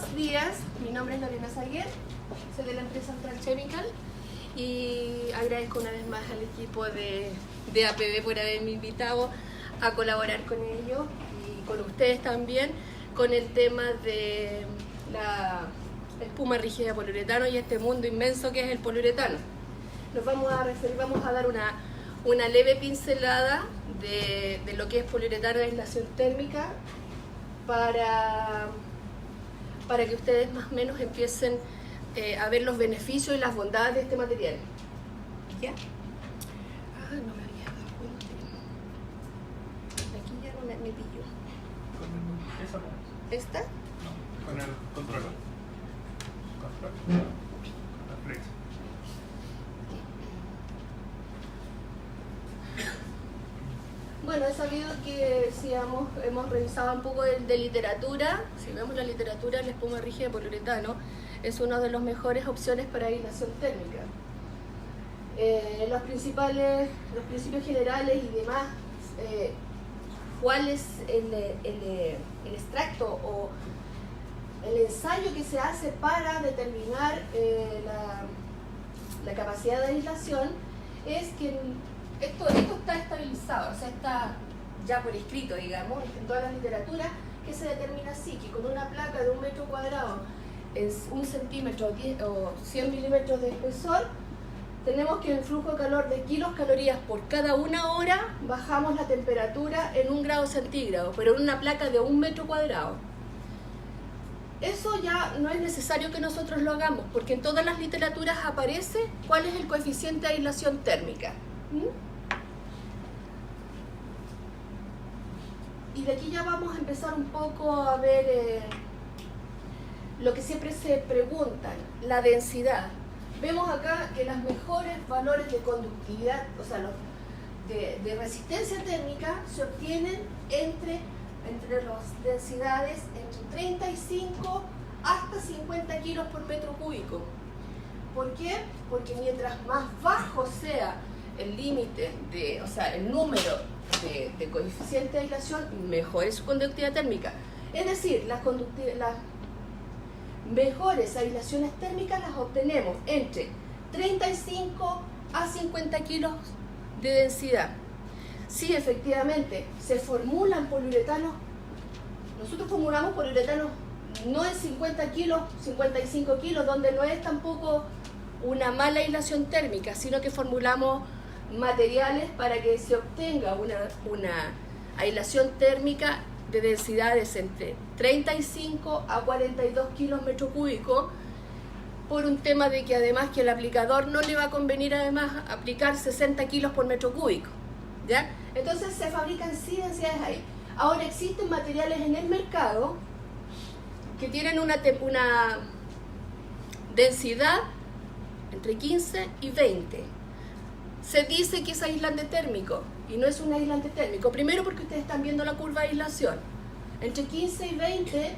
Buenos días, mi nombre es Lorena Saguer, soy de la empresa Austral Chemical y agradezco una vez más al equipo de APB por haberme invitado a colaborar con ellos y con ustedes también con el tema de la espuma rígida de poliuretano y este mundo inmenso que es el poliuretano. Nos vamos a referir, vamos a dar una leve pincelada de lo que es poliuretano de aislación térmica para que ustedes más o menos empiecen a ver los beneficios y las bondades de este material. ¿Ya? Ah, no me había dado cuenta. Aquí ya no me pilló. ¿Con esa pones? ¿Esta? No, con el controlador. Con la flecha. Bueno, he sabido que si hemos revisado un poco de literatura, si vemos la literatura, la espuma rígida de poliuretano es una de las mejores opciones para aislación térmica. Los principios generales y demás, cuál es el extracto o el ensayo que se hace para determinar la capacidad de aislación, es que esto está estabilizado, o sea, está ya por escrito, digamos, en toda la literatura, que se determina así, que con una placa de 1 metro cuadrado en 1 centímetro o 100 milímetros de espesor, tenemos que en el flujo de calor de kilocalorías por cada 1 hora bajamos la temperatura en 1 grado centígrado, pero en una placa de 1 metro cuadrado. Eso ya no es necesario que nosotros lo hagamos, porque en todas las literaturas aparece cuál es el coeficiente de aislación térmica. Y de aquí ya vamos a empezar un poco a ver lo que siempre se preguntan, la densidad. Vemos acá que los mejores valores de conductividad, o sea, de resistencia térmica, se obtienen entre las densidades entre 35 hasta 50 kilos por metro cúbico. ¿Por qué? Porque mientras más bajo sea el límite, o sea, el número de coeficiente de aislación, mejor es su conductividad térmica. Es decir, las mejores aislaciones térmicas las obtenemos entre 35 a 50 kilos de densidad. Sí, efectivamente, se formulan poliuretanos, nosotros formulamos poliuretanos no en 50 kilos, 55 kilos, donde no es tampoco una mala aislación térmica, sino que formulamos materiales para que se obtenga una aislación térmica de densidades entre 35 a 42 kilos metro cúbico, por un tema de que además que el aplicador no le va a convenir además aplicar 60 kilos por metro cúbico, ¿ya? Entonces se fabrican sí densidades ahí. Ahora existen materiales en el mercado que tienen una densidad entre 15 y 20. Se dice que es aislante térmico y no es un aislante térmico. Primero porque ustedes están viendo la curva de aislación. Entre 15 y 20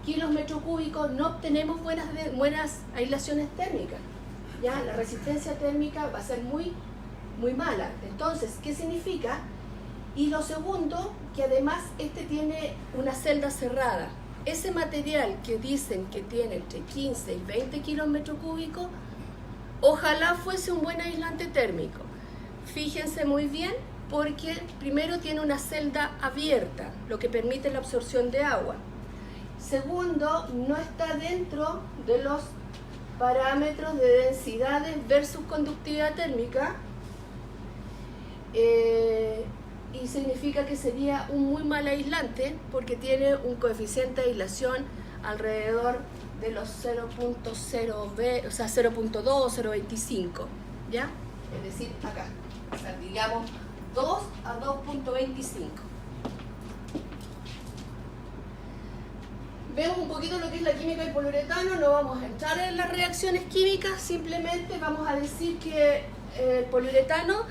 kilos metro cúbicos no obtenemos buenas aislaciones térmicas. ¿Ya? La resistencia térmica va a ser muy, muy mala. Entonces, ¿qué significa? Y lo segundo, que además este tiene una celda cerrada. Ese material que dicen que tiene entre 15 y 20 kilos metro cúbicos, ojalá fuese un buen aislante térmico. Fíjense muy bien, porque primero tiene una celda abierta, lo que permite la absorción de agua. Segundo, no está dentro de los parámetros de densidades versus conductividad térmica, y significa que sería un muy mal aislante porque tiene un coeficiente de aislación alrededor de los 0.0, o sea, 0.2 o 0.25, ¿ya? Es decir, acá, o sea, digamos 2 a 2.25. Vemos un poquito lo que es la química del poliuretano, no vamos a entrar en las reacciones químicas, simplemente vamos a decir que el poliuretano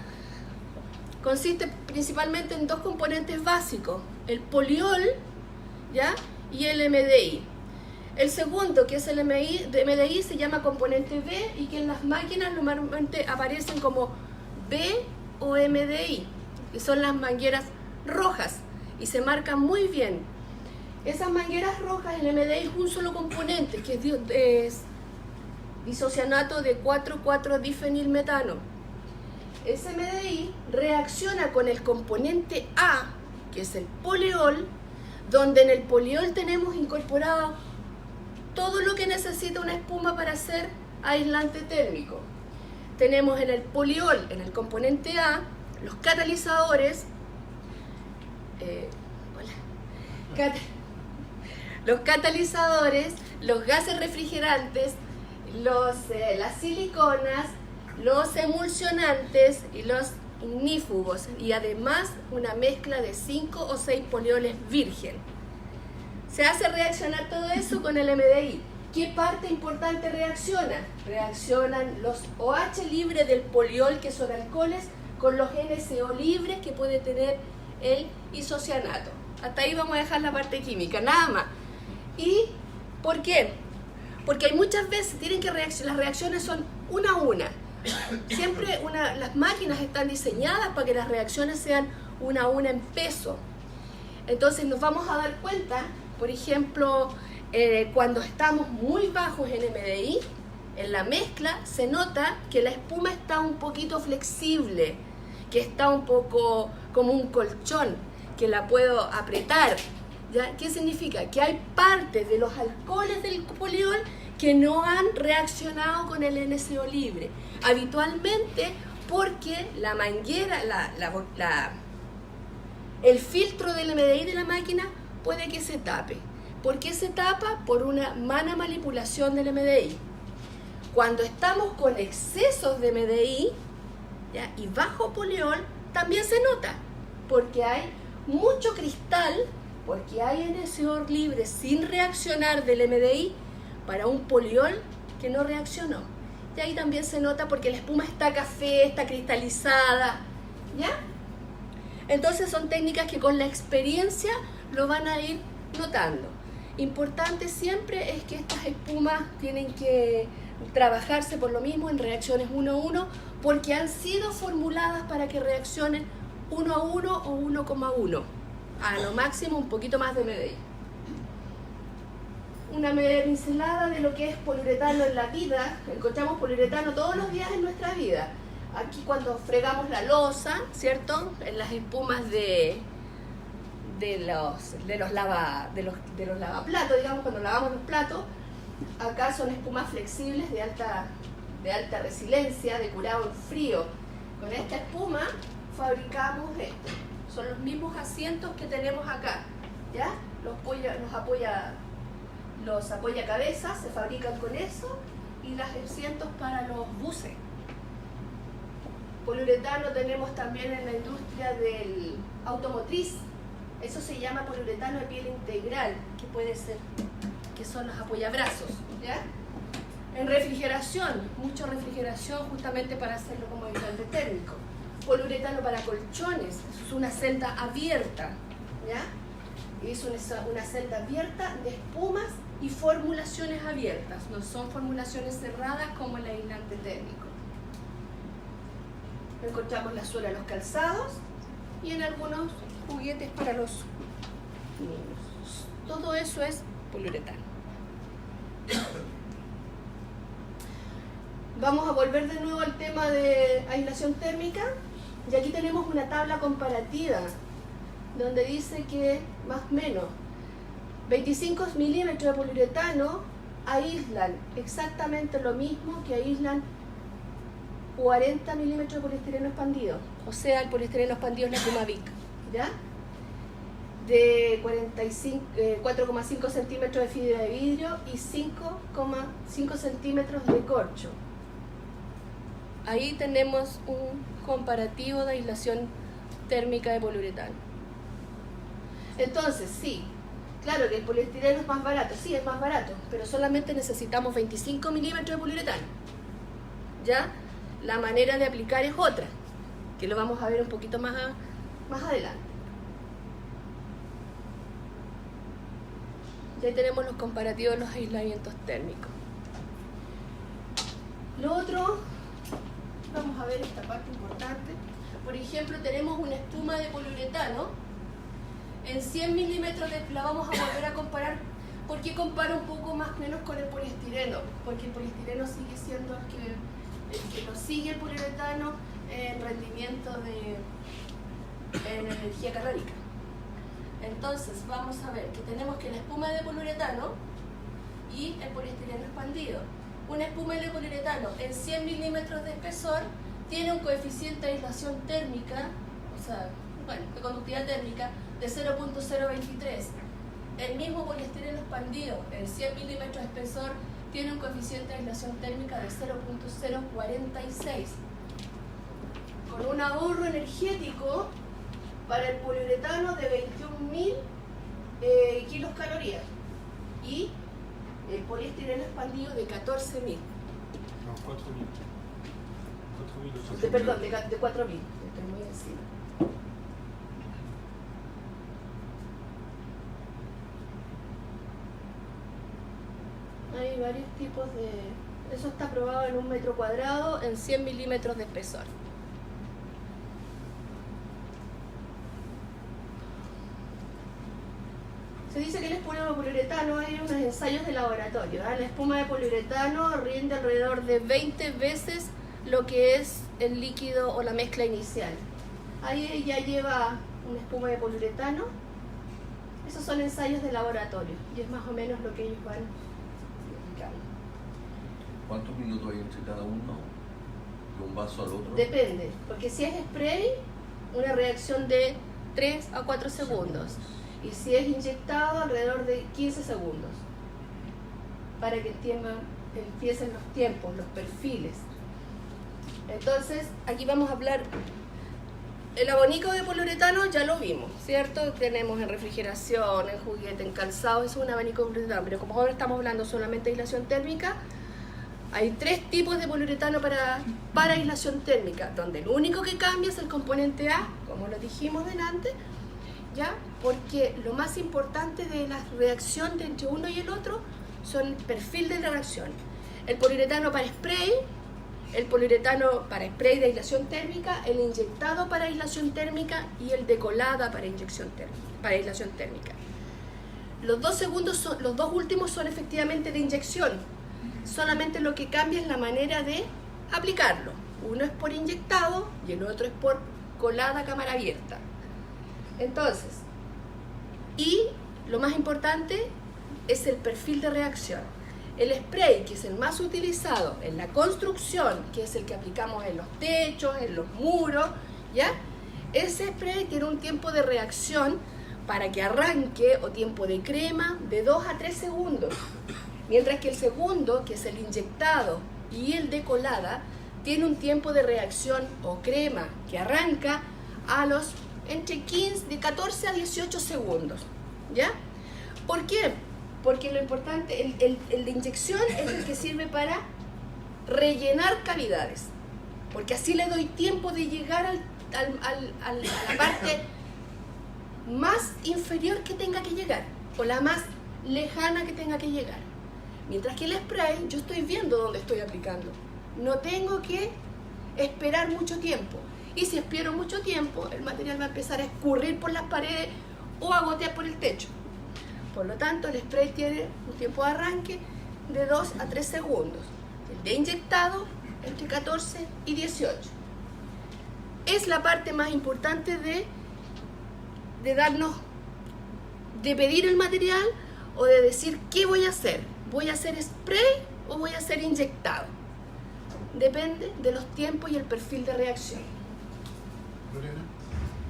consiste principalmente en 2 componentes básicos, el poliol, ¿ya? Y el MDI. El segundo, que es el MDI, se llama componente B y que en las máquinas normalmente aparecen como B o MDI, que son las mangueras rojas y se marcan muy bien. Esas mangueras rojas, el MDI es un solo componente, que es isocianato de 4,4-difenilmetano. Ese MDI reacciona con el componente A, que es el poliol, donde en el poliol tenemos incorporado todo lo que necesita una espuma para ser aislante térmico. Tenemos en el poliol, en el componente A, los catalizadores, los gases refrigerantes, las siliconas, los emulsionantes y los ignífugos, y además una mezcla de 5 o 6 polioles virgen. Se hace reaccionar todo eso con el MDI. ¿Qué parte importante reacciona? Reaccionan los OH libres del poliol, que son alcoholes, con los NCO libres que puede tener el isocianato. Hasta ahí vamos a dejar la parte química, nada más. ¿Y por qué? Porque hay muchas veces tienen que las reacciones son una a una. Siempre las máquinas están diseñadas para que las reacciones sean una a una en peso. Entonces nos vamos a dar cuenta, por ejemplo, cuando estamos muy bajos en MDI, en la mezcla se nota que la espuma está un poquito flexible, que está un poco como un colchón, que la puedo apretar. ¿Ya? ¿Qué significa? Que hay partes de los alcoholes del poliol que no han reaccionado con el NCO libre. Habitualmente porque la manguera, el filtro del MDI de la máquina puede que se tape. ¿Por qué se tapa? Por una mala manipulación del MDI. Cuando estamos con excesos de MDI, ¿ya? Y bajo poliol, también se nota, porque hay mucho cristal, porque hay NCO libre sin reaccionar del MDI para un poliol que no reaccionó. Y ahí también se nota porque la espuma está café, está cristalizada, ¿ya? Entonces son técnicas que con la experiencia lo van a ir notando. Importante siempre es que estas espumas tienen que trabajarse por lo mismo en reacciones 1 a 1, porque han sido formuladas para que reaccionen 1 a 1 o 1,1. A lo máximo un poquito más de MDI. Una media pincelada de lo que es poliuretano en la vida. Encontramos poliuretano todos los días en nuestra vida. Aquí cuando fregamos la loza, ¿cierto? En las espumas de los lavaplatos, digamos, cuando lavamos los platos. Acá son espumas flexibles de alta resiliencia, de curado en frío. Con esta espuma fabricamos esto. Son los mismos asientos que tenemos acá, ¿ya? Los apoyacabezas se fabrican con eso, y los asientos para los buses. Poliuretano tenemos también en la industria del automotriz. Eso se llama poliuretano de piel integral, que puede ser, que son los apoyabrazos, ¿ya? En refrigeración, mucha refrigeración justamente para hacerlo como aislante térmico. Poliuretano para colchones, es una celda abierta, ¿ya? Es una celda abierta de espumas y formulaciones abiertas, no son formulaciones cerradas como el aislante térmico. Encontramos la suela de los calzados y en algunos juguetes para los niños. Todo eso es poliuretano. Vamos a volver de nuevo al tema de aislación térmica, y aquí tenemos una tabla comparativa donde dice que más o menos 25 milímetros de poliuretano aíslan exactamente lo mismo que aíslan 40 milímetros de poliestireno expandido. O sea, el poliestireno expandido es la espuma Vic, ¿ya? De 4,5 centímetros de fibra de vidrio y 5,5 centímetros de corcho. Ahí tenemos un comparativo de aislación térmica de poliuretano. Entonces, sí, claro que el poliestireno es más barato, sí, es más barato, pero solamente necesitamos 25 milímetros de poliuretano. ¿Ya? La manera de aplicar es otra, que lo vamos a ver un poquito más adelante. Ya tenemos los comparativos de los aislamientos térmicos. Lo otro, vamos a ver esta parte importante. Por ejemplo, tenemos una espuma de poliuretano en 100 milímetros la vamos a volver a comparar. ¿Por qué comparo un poco más o menos con el poliestireno? Porque el poliestireno sigue siendo el que lo sigue el poliuretano en rendimiento en energía calórica. Entonces vamos a ver que tenemos que la espuma de poliuretano y el poliestireno expandido. Una espuma de poliuretano en 100 milímetros de espesor tiene un coeficiente de aislación térmica, o sea, bueno, de conductividad térmica de 0.023. El mismo poliestireno expandido en 100 milímetros de espesor tiene un coeficiente de aislación térmica de 0.046. Con un ahorro energético para el poliuretano de 21.000 kilocalorías y el poliestireno expandido de 14.000. No, 4.000. 4.000. Perdón, de 4.000. Estoy muy encima. Hay varios tipos de... Eso está probado en 1 metro cuadrado en 100 milímetros de espesor. Se dice que la espuma de poliuretano, hay unos ensayos de laboratorio, ¿eh? La espuma de poliuretano rinde alrededor de 20 veces lo que es el líquido o la mezcla inicial. Ahí ya lleva una espuma de poliuretano. Esos son ensayos de laboratorio y es más o menos lo que ellos van indicando. ¿Cuántos minutos hay entre cada uno? ¿De un vaso al otro? Depende, porque si es spray, una reacción de 3 a 4 segundos. Y si es inyectado, alrededor de 15 segundos. Para que empiecen los tiempos, los perfiles. Entonces, aquí vamos a hablar. El abanico de poliuretano ya lo vimos, ¿cierto? Tenemos en refrigeración, en juguete, en calzado, eso es un abanico de poliuretano. Pero como ahora estamos hablando solamente de aislación térmica, hay 3 tipos de poliuretano para aislación térmica, donde el único que cambia es el componente A, como lo dijimos delante, ¿ya? Porque lo más importante de la reacción de entre uno y el otro son el perfil de la reacción. El poliuretano para spray, el poliuretano para spray de aislación térmica, el inyectado para aislación térmica y el de colada para aislación térmica. Los dos últimos son efectivamente de inyección. Solamente lo que cambia es la manera de aplicarlo. Uno es por inyectado y el otro es por colada a cámara abierta. Entonces, y lo más importante es el perfil de reacción. El spray, que es el más utilizado en la construcción, que es el que aplicamos en los techos, en los muros, ¿ya? Ese spray tiene un tiempo de reacción para que arranque, o tiempo de crema, de 2 a 3 segundos. Mientras que el segundo, que es el inyectado y el de colada, tiene un tiempo de reacción o crema que arranca a los de 14 a 18 segundos, ¿ya? ¿Por qué? Porque lo importante, el de inyección es el que sirve para rellenar cavidades, porque así le doy tiempo de llegar a la parte más inferior que tenga que llegar, o la más lejana que tenga que llegar. Mientras que el spray, yo estoy viendo dónde estoy aplicando. No tengo que esperar mucho tiempo. Y si espero mucho tiempo, el material va a empezar a escurrir por las paredes o a gotear por el techo. Por lo tanto, el spray tiene un tiempo de arranque de 2 a 3 segundos. El de inyectado, entre 14 y 18. Es la parte más importante de pedir el material o de decir qué voy a hacer. ¿Voy a hacer spray o voy a hacer inyectado? Depende de los tiempos y el perfil de reacción. Lorena,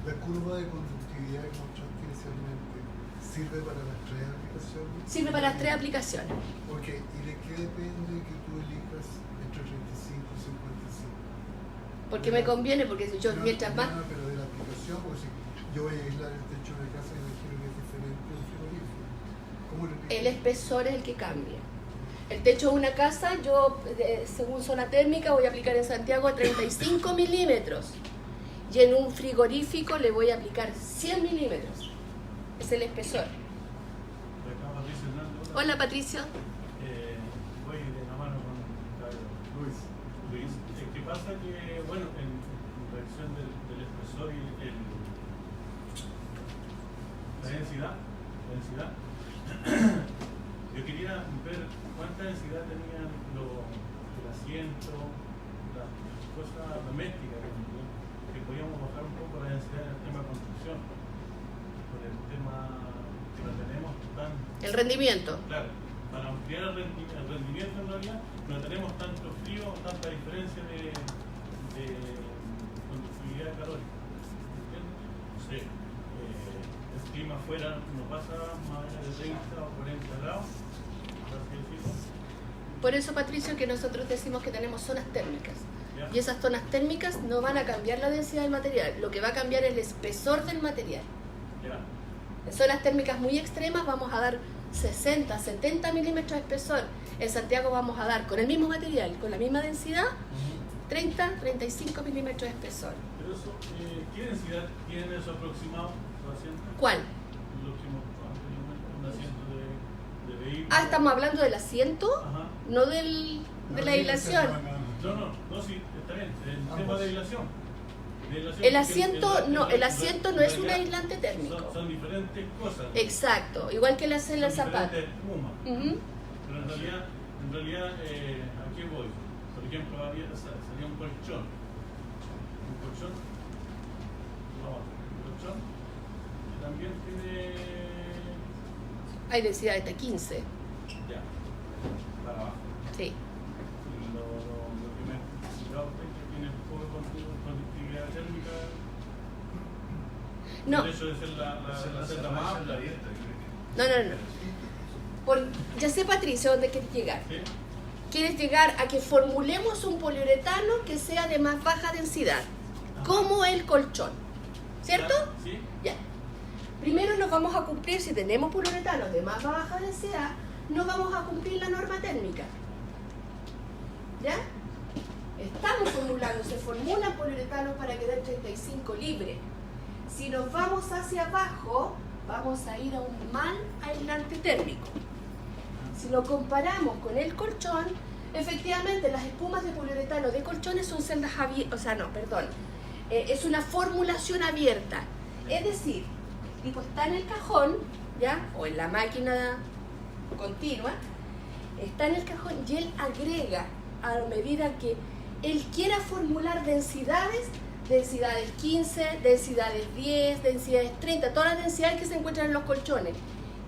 la curva de conductividad que mostraste inicialmente sirve para las 3 aplicaciones. Sirve para las 3 aplicaciones. Ok, ¿y de qué depende que tú elijas entre 35 y 55? Porque me conviene, porque si yo mientras más... No, pero de la aplicación, porque si yo voy a aislar el techo de casa, me imagino que es diferente de un frigorífico. ¿Cómo lo eliges? El espesor es el que cambia. El techo de una casa, yo, según zona térmica, voy a aplicar en Santiago 35 milímetros. Y en un frigorífico le voy a aplicar 100 milímetros. Es el espesor. Hola, Patricio. Voy de la mano con Luis. ¿Qué pasa? Que, bueno, en reacción del espesor y La densidad. Yo quería ver cuánta densidad tenían el asiento, las cosas domésticas, que podíamos bajar un poco la densidad en el tema de construcción, por el tema que no tenemos tan... El rendimiento. Claro, para ampliar el rendimiento en realidad no tenemos tanto frío, tanta diferencia de conductividad calórica. ¿Entiendes? No sé, el clima afuera no pasa más allá de 30 o 40 grados, por así decirlo. Por eso, Patricio, que nosotros decimos que tenemos zonas térmicas. ¿Ya? Y esas zonas térmicas no van a cambiar la densidad del material, lo que va a cambiar es el espesor del material. Ya. En zonas térmicas muy extremas vamos a dar 60, 70 milímetros de espesor. En Santiago vamos a dar, con el mismo material, con la misma densidad, 30, 35 milímetros de espesor. Pero eso, ¿qué densidad tienen esos aproximados los asientos? ¿Cuál? El último, un asiento de vehículo. Ah, estamos hablando del asiento, Ajá. no de la aislación. No, sí, está bien. El Ambos. tema de aislación. El asiento no es un aislante térmico. Son diferentes cosas. Exacto, igual que la celda del Son zapato. diferentes espumas. Ujú. Pero en realidad, ¿a qué voy? Por ejemplo, salía un colchón. Un colchón. Vamos, un colchón. Que también tiene. Hay densidad hasta 15. Ya. Para abajo. Sí. Lo que me explicaba usted que tiene poco conductividad térmica. No, El hecho de ser la celda más amplia. no. Ya sé, Patricio, dónde quieres llegar. ¿Sí? Quieres llegar a que formulemos un poliuretano que sea de más baja densidad, como el colchón. ¿Cierto? Sí. Ya. Primero nos vamos a cumplir, si tenemos poliuretanos de más baja densidad, no vamos a cumplir la norma térmica. ¿Ya? Estamos formulando, se formulan poliuretanos para que den 35 libre. Si nos vamos hacia abajo, vamos a ir a un mal aislante térmico. Si lo comparamos con el colchón, efectivamente las espumas de poliuretano de colchones son celdas abiertas, es una formulación abierta. Es decir, tipo está en el cajón, ¿ya? O en la máquina continua, está en el cajón y él agrega a medida que él quiera formular densidades 15, densidades 10, densidades 30, todas las densidades que se encuentran en los colchones.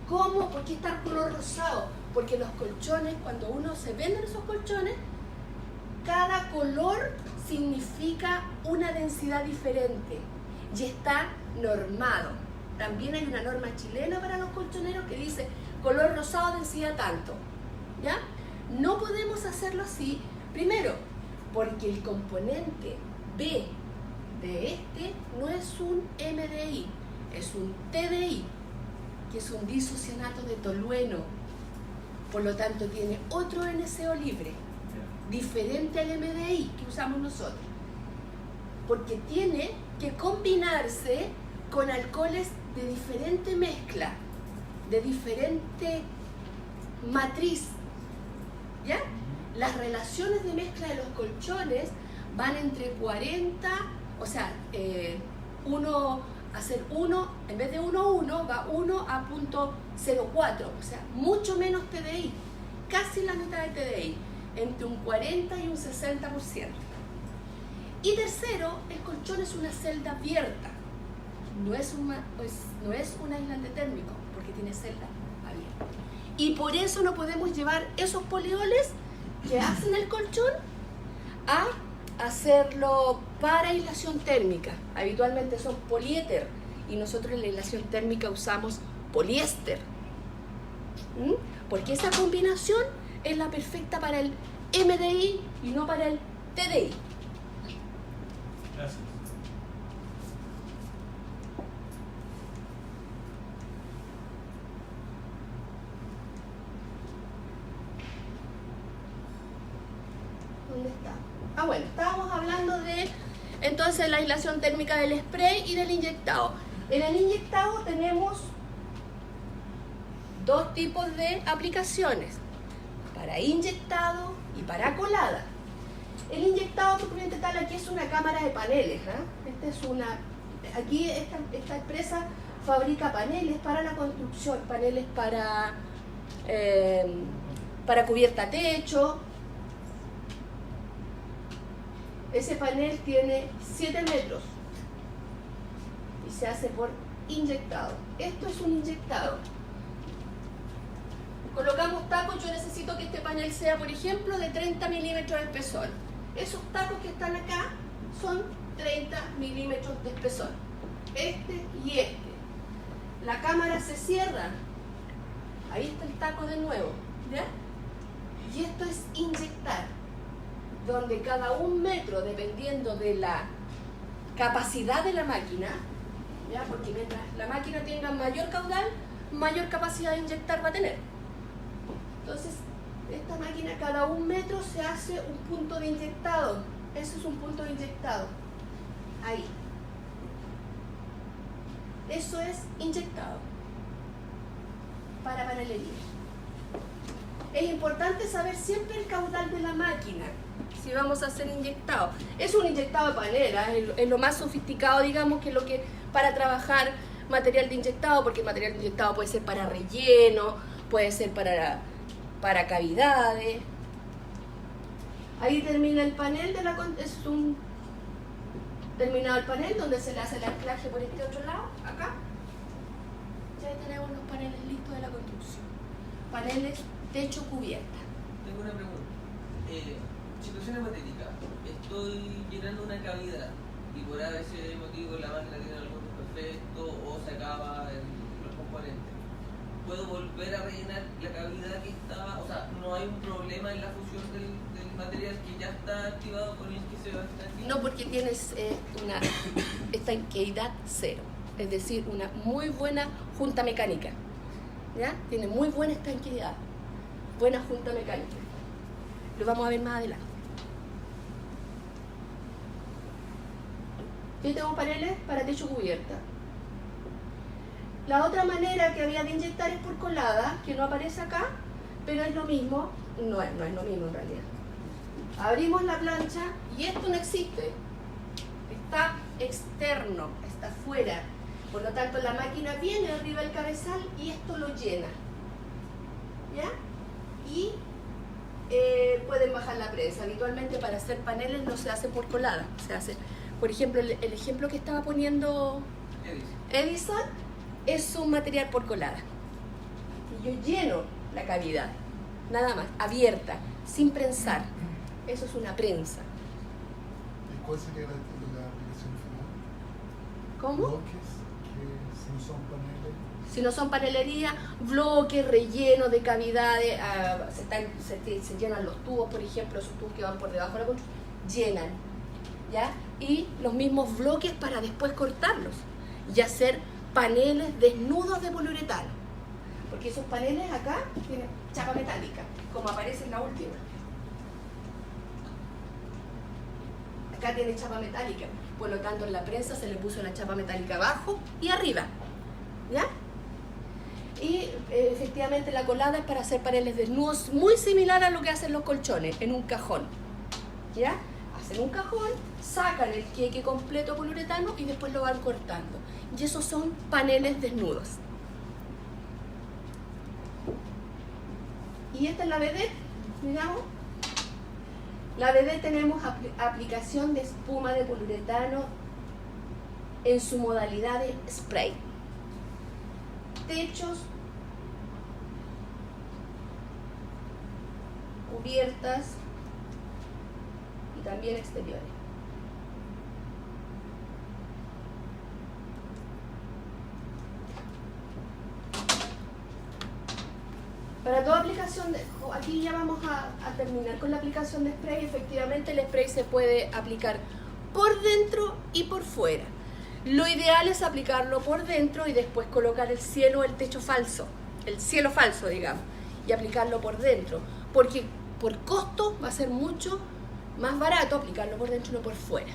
¿Cómo? ¿Por qué está el color rosado? Porque los colchones, cuando uno se venden esos colchones, cada color significa una densidad diferente y está normado. También hay una norma chilena para los colchoneros que dice color rosado, densidad tanto. ¿Ya? No podemos hacerlo así, primero, porque el componente B de este no es un MDI, es un TDI, que es un disocianato de tolueno. Por lo tanto, tiene otro NCO libre, diferente al MDI que usamos nosotros, porque tiene que combinarse con alcoholes de diferente mezcla, de diferente matriz. ¿Ya? Las relaciones de mezcla de los colchones van entre 40, o sea, hacer 1, en vez de 1,1 va 1 a 0,04, o sea, mucho menos TDI, casi la mitad de TDI, entre un 40 y un 60%. Y tercero, el colchón es una celda abierta, no es un aislante térmico, porque tiene celda abierta. Y por eso no podemos llevar esos polioles que hacen el colchón a hacerlo para aislación térmica. Habitualmente son poliéter y nosotros en la aislación térmica usamos poliéster. Porque esa combinación es la perfecta para el MDI y no para el TDI. Gracias. ¿Dónde está? Ah, bueno, estábamos hablando de entonces la aislación térmica del spray y del inyectado. En el inyectado tenemos dos tipos de aplicaciones, para inyectado y para colada. El inyectado propiamente tal, aquí es una cámara de paneles, aquí está expresa fabrica paneles para la construcción, paneles para cubierta techo. Ese panel tiene 7 metros y se hace por inyectado. Esto es un inyectado. Colocamos tacos, yo necesito que este panel sea, por ejemplo, de 30 milímetros de espesor. Esos tacos que están acá son 30 milímetros de espesor. Este y este. La cámara se cierra. Ahí está el taco de nuevo, ¿ya? Y esto es inyectar, donde cada 1 metro, dependiendo de la capacidad de la máquina, ¿ya? Porque mientras la máquina tenga mayor caudal, mayor capacidad de inyectar va a tener. Entonces, esta máquina cada 1 metro se hace un punto de inyectado. Eso es un punto de inyectado. Ahí. Eso es inyectado para panelería. Es importante saber siempre el caudal de la máquina si vamos a hacer inyectado. Es un inyectado de panela, es lo más sofisticado, digamos, que lo que para trabajar material de inyectado, porque el material de inyectado puede ser para relleno, puede ser para cavidades. Ahí termina el panel es un terminado el panel donde se le hace el anclaje por este otro lado, acá. Ya tenemos los paneles listos de la construcción. Paneles techo cubierta. Tengo una pregunta. Situación hipotética. Estoy llenando una cavidad y por a veces motivo la máquina tiene algún defecto o se acaba los componentes. ¿Puedo volver a rellenar la cavidad que estaba? O sea, ¿no hay un problema en la fusión del material que ya está activado con el que se va a estar activado? No, porque tienes una estanqueidad cero, es decir, una muy buena junta mecánica. ¿Ya? Tiene muy buena estanqueidad, buena junta mecánica. Lo vamos a ver más adelante. Yo tengo paneles para techo cubierta. La otra manera que había de inyectar es por colada, que no aparece acá, pero es lo mismo, no es lo mismo en realidad. Abrimos la plancha y esto no existe, está externo, está fuera. Por lo tanto, la máquina viene arriba del cabezal y esto lo llena. ¿Ya? Y pueden bajar la prensa. Habitualmente para hacer paneles no se hace por colada, se hace, por ejemplo, el ejemplo que estaba poniendo Edison es un material por colada. Y yo lleno la cavidad, nada más, abierta, sin prensar. Eso es una prensa. ¿Y cuál sería la aplicación final? ¿Cómo? Bloques que si no son paneles. Si no son panelería, bloques, relleno de cavidades, se llenan los tubos, por ejemplo, esos tubos que van por debajo de la construcción, llenan, ¿ya? Y los mismos bloques para después cortarlos y hacer paneles desnudos de poliuretano. Porque esos paneles acá tienen chapa metálica, como aparece en la última. Acá tiene chapa metálica, por lo tanto en la prensa se le puso la chapa metálica abajo y arriba, ¿ya? Y efectivamente la colada es para hacer paneles desnudos, muy similar a lo que hacen los colchones, en un cajón, ¿ya? Hacen un cajón, sacan el queque completo poliuretano y después lo van cortando. Y esos son paneles desnudos. Y esta es la vedette, digamos. La vedette tenemos aplicación de espuma de poliuretano en su modalidad de spray. Techos, cubiertas y también exteriores. Para toda aplicación de, aquí ya vamos a terminar con la aplicación de spray. Efectivamente el spray se puede aplicar por dentro y por fuera. Lo ideal es aplicarlo por dentro y después colocar el cielo o el techo falso, el cielo falso, digamos, y aplicarlo por dentro, porque por costo va a ser mucho más barato aplicarlo por dentro y no por fuera.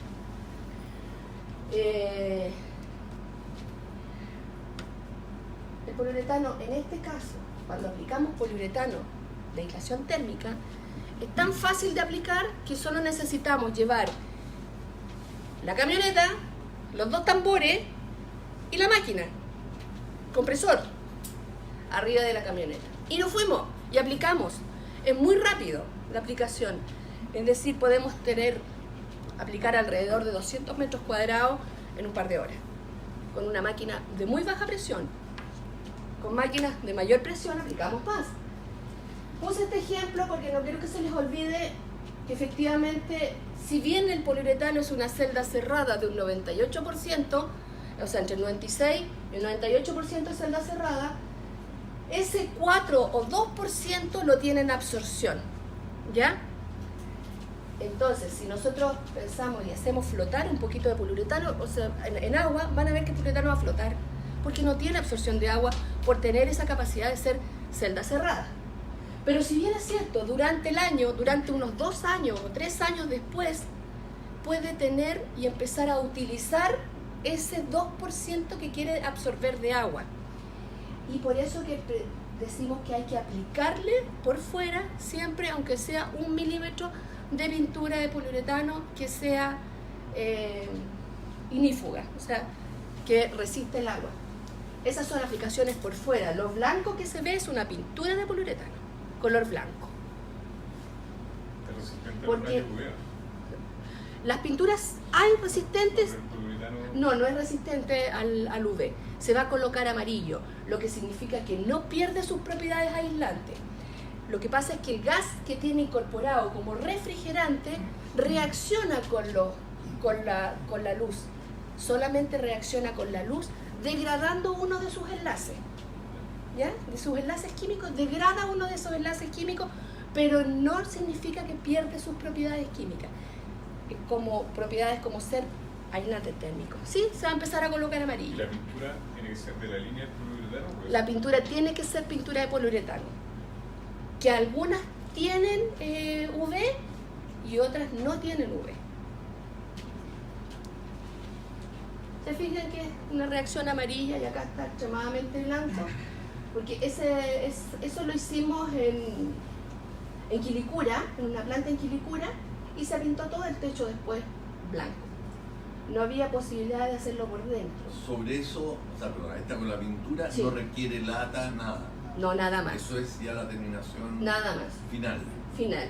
El poliuretano, en este caso, cuando aplicamos poliuretano de aislación térmica, es tan fácil de aplicar que solo necesitamos llevar la camioneta, los 2 tambores y la máquina. compresor arriba de la camioneta. Y nos fuimos y aplicamos. Es muy rápido la aplicación. Es decir, podemos aplicar alrededor de 200 metros cuadrados en un par de horas. Con una máquina de muy baja presión. Con máquinas de mayor presión aplicamos más. Puse este ejemplo porque no quiero que se les olvide que efectivamente, si bien el poliuretano es una celda cerrada de un 98%, o sea, entre el 96 y el 98% de celda cerrada, ese 4 o 2% lo tiene en absorción, ¿ya? Entonces, si nosotros pensamos y hacemos flotar un poquito de poliuretano, o sea, en agua, van a ver que el poliuretano va a flotar, porque no tiene absorción de agua por tener esa capacidad de ser celda cerrada. Pero si bien es cierto, durante el año, durante unos 2 años o 3 años después, puede tener y empezar a utilizar ese 2% que quiere absorber de agua. Y por eso que decimos que hay que aplicarle por fuera siempre, aunque sea 1 milímetro de pintura de poliuretano que sea inífuga, o sea, que resiste el agua. Esas son aplicaciones por fuera. Lo blanco que se ve es una pintura de poliuretano, color blanco. Es resistente Porque al rayo UV. las pinturas hay resistentes. El poliuretano No es resistente al UV. Se va a colocar amarillo, lo que significa que no pierde sus propiedades aislantes. Lo que pasa es que el gas que tiene incorporado como refrigerante reacciona con la luz. Solamente reacciona con la luz, degradando uno de sus enlaces. ¿Ya? De sus enlaces químicos, degrada uno de esos enlaces químicos, pero no significa que pierde sus propiedades químicas, como propiedades como ser aislante térmico. Sí, se va a empezar a colocar ¿Y amarillo. la pintura tiene que ser de la línea del poliuretano? Pues, La pintura tiene que ser pintura de poliuretano, que algunas tienen UV y otras no tienen UV. Se fijan que es una reacción amarilla y acá está extremadamente blanco, porque eso lo hicimos en Quilicura, en una planta en Quilicura, y se pintó todo el techo después blanco. No había posibilidad de hacerlo por dentro. Sobre eso, o sea, perdón, esta con la pintura Sí. no requiere lata, nada. No, nada más. Eso es ya la terminación Nada más. final. Final.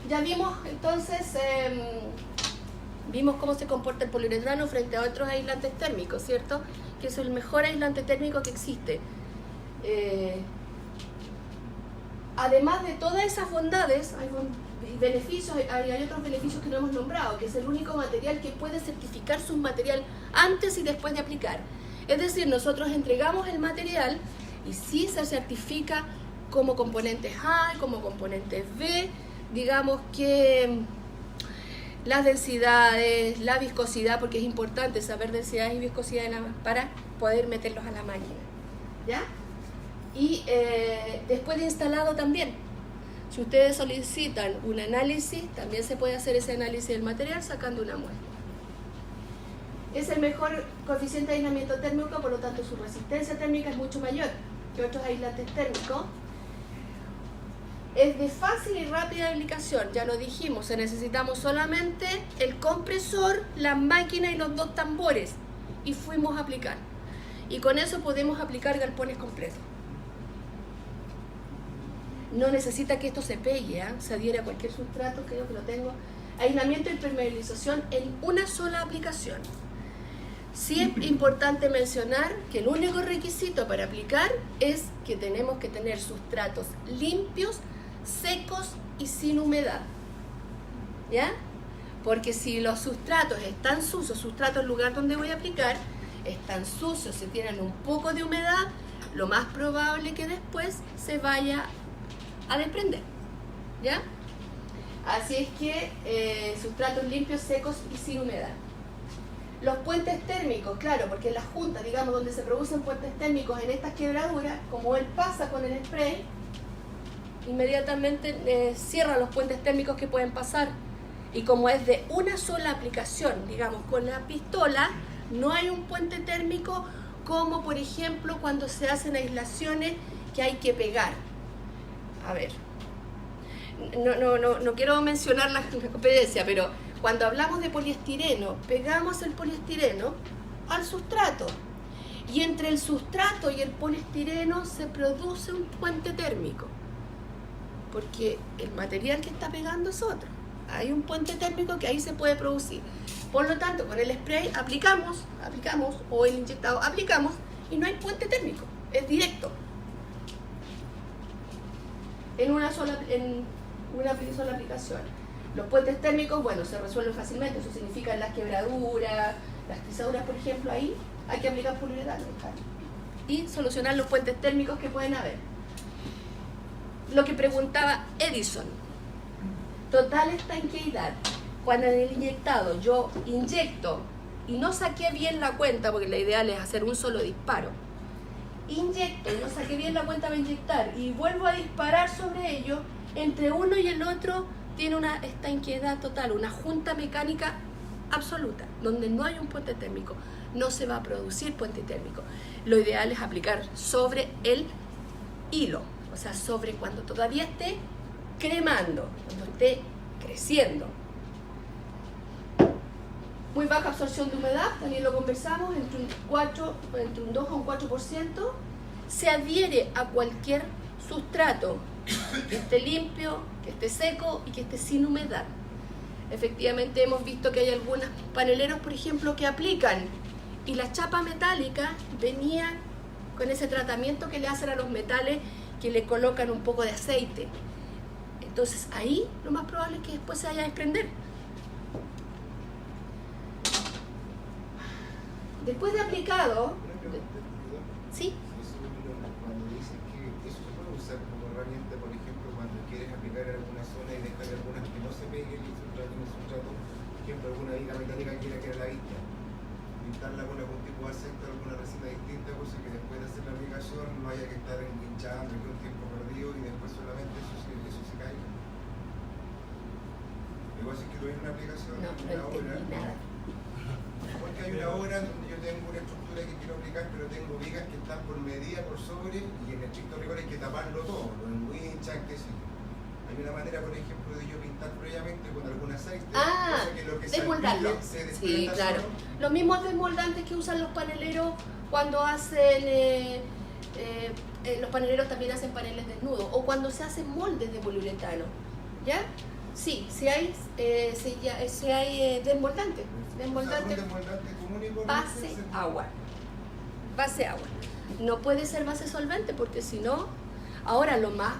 Ya vimos entonces, vimos cómo se comporta el poliuretano frente a otros aislantes térmicos, ¿cierto? Que es el mejor aislante térmico que existe. Además de todas esas bondades, hay beneficios, hay otros beneficios que no hemos nombrado, que es el único material que puede certificar su material antes y después de aplicar. Es decir, nosotros entregamos el material y sí se certifica como componentes A, como componentes B, digamos que las densidades, la viscosidad, porque es importante saber densidades y viscosidad para poder meterlos a la máquina, ¿ya? Y después de instalado también, si ustedes solicitan un análisis, también se puede hacer ese análisis del material sacando una muestra. Es el mejor coeficiente de aislamiento térmico, por lo tanto su resistencia térmica es mucho mayor que otros aislantes térmicos. Es de fácil y rápida aplicación, ya lo dijimos, necesitamos solamente el compresor, la máquina y los 2 tambores y fuimos a aplicar. Y con eso podemos aplicar galpones completos. No necesita que esto se pegue, se adhiere a cualquier sustrato, creo que lo tengo. Aislamiento y impermeabilización en una sola aplicación. Sí es importante mencionar que el único requisito para aplicar es que tenemos que tener sustratos limpios, secos y sin humedad. ¿Ya? Porque si los sustratos están sucios, el lugar donde voy a aplicar, están sucios, si tienen un poco de humedad, lo más probable que después se vaya a desprender. ¿Ya? Así es que sustratos limpios, secos y sin humedad. Los puentes térmicos, claro, porque en las juntas, digamos, donde se producen puentes térmicos en estas quebraduras, como él pasa con el spray, inmediatamente cierra los puentes térmicos que pueden pasar. Y como es de una sola aplicación, digamos, con la pistola, no hay un puente térmico como, por ejemplo, cuando se hacen aislaciones que hay que pegar. A ver, no quiero mencionar la competencia, pero cuando hablamos de poliestireno, pegamos el poliestireno al sustrato. Y entre el sustrato y el poliestireno se produce un puente térmico. Porque el material que está pegando es otro. Hay un puente térmico que ahí se puede producir. Por lo tanto, con el spray aplicamos, o el inyectado aplicamos, y no hay puente térmico. Es directo. En una sola aplicación. Los puentes térmicos, bueno, se resuelven fácilmente. Eso significa las quebraduras, las pisaduras, por ejemplo, ahí hay que aplicar poliuretano y solucionar los puentes térmicos que pueden haber. Lo que preguntaba Edison, total estanqueidad. Cuando en el inyectado yo inyecto y no saqué bien la cuenta, porque la ideal es hacer un solo disparo, inyecto y no saqué bien la cuenta para inyectar y vuelvo a disparar sobre ello, entre uno y el otro tiene una estanqueidad total, una junta mecánica absoluta, donde no hay un puente térmico, no se va a producir puente térmico. Lo ideal es aplicar sobre el hilo, o sea, sobre cuando todavía esté cremando, cuando esté creciendo. Muy baja absorción de humedad, también lo conversamos, entre un 2 a un 4%. Se adhiere a cualquier sustrato que esté limpio, que esté seco y que esté sin humedad. Efectivamente hemos visto que hay algunos paneleros, por ejemplo, que aplican y la chapa metálica venía con ese tratamiento que le hacen a los metales, que le colocan un poco de aceite. Entonces ahí lo más probable es que después se vaya a desprender. Después de aplicado, ¿sí? Cuando dicen que eso se puede usar como herramienta, por ejemplo, cuando quieres aplicar en alguna zona y dejar algunas que no se peguen el sustrato, por ejemplo, alguna viga metálica quiera que la vista, pintarla con algún tipo de aceite, alguna receta distinta, cosa que después de hacer la aplicación no haya que estar hinchando y un tiempo perdido y después solamente eso se caiga. Igual si es que tuviera una aplicación, No entendí nada. porque hay una hora donde yo tengo una estructura que quiero aplicar, pero tengo vigas que están por medida, por sobre, y en el estricto rigor hay que taparlo todo, lo enguinchan, que sí. Hay una manera, por ejemplo, de yo pintar previamente con algún aceite, cosa que lo que se desmoldarlo. aplica se Sí, desprenda claro. solo. Los mismos desmoldantes que usan los paneleros cuando hacen, los paneleros también hacen paneles desnudos, o cuando se hacen moldes de poliuretano, ¿ya? Sí, si hay desmoldante. Desmoldante, común y corriente, base agua. Base agua. No puede ser base solvente porque si no, ahora lo más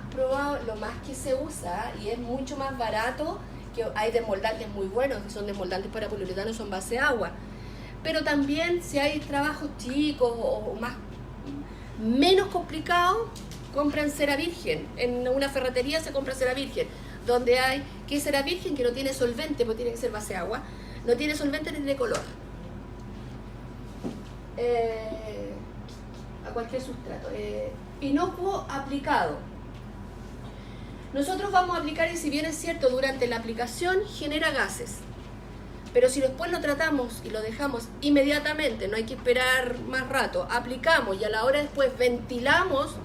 que se usa y es mucho más barato, que hay desmoldantes muy buenos, que son desmoldantes para poliuretano, son base agua. Pero también si hay trabajos chicos o menos complicados, compran cera virgen. En una ferretería se compra cera virgen, donde hay que cera virgen que no tiene solvente, porque tiene que ser base agua, no tiene solvente ni tiene color. A cualquier sustrato. Inocuo aplicado. Nosotros vamos a aplicar, y si bien es cierto, durante la aplicación genera gases, pero si después lo tratamos y lo dejamos inmediatamente, no hay que esperar más rato, aplicamos y a la hora después ventilamos,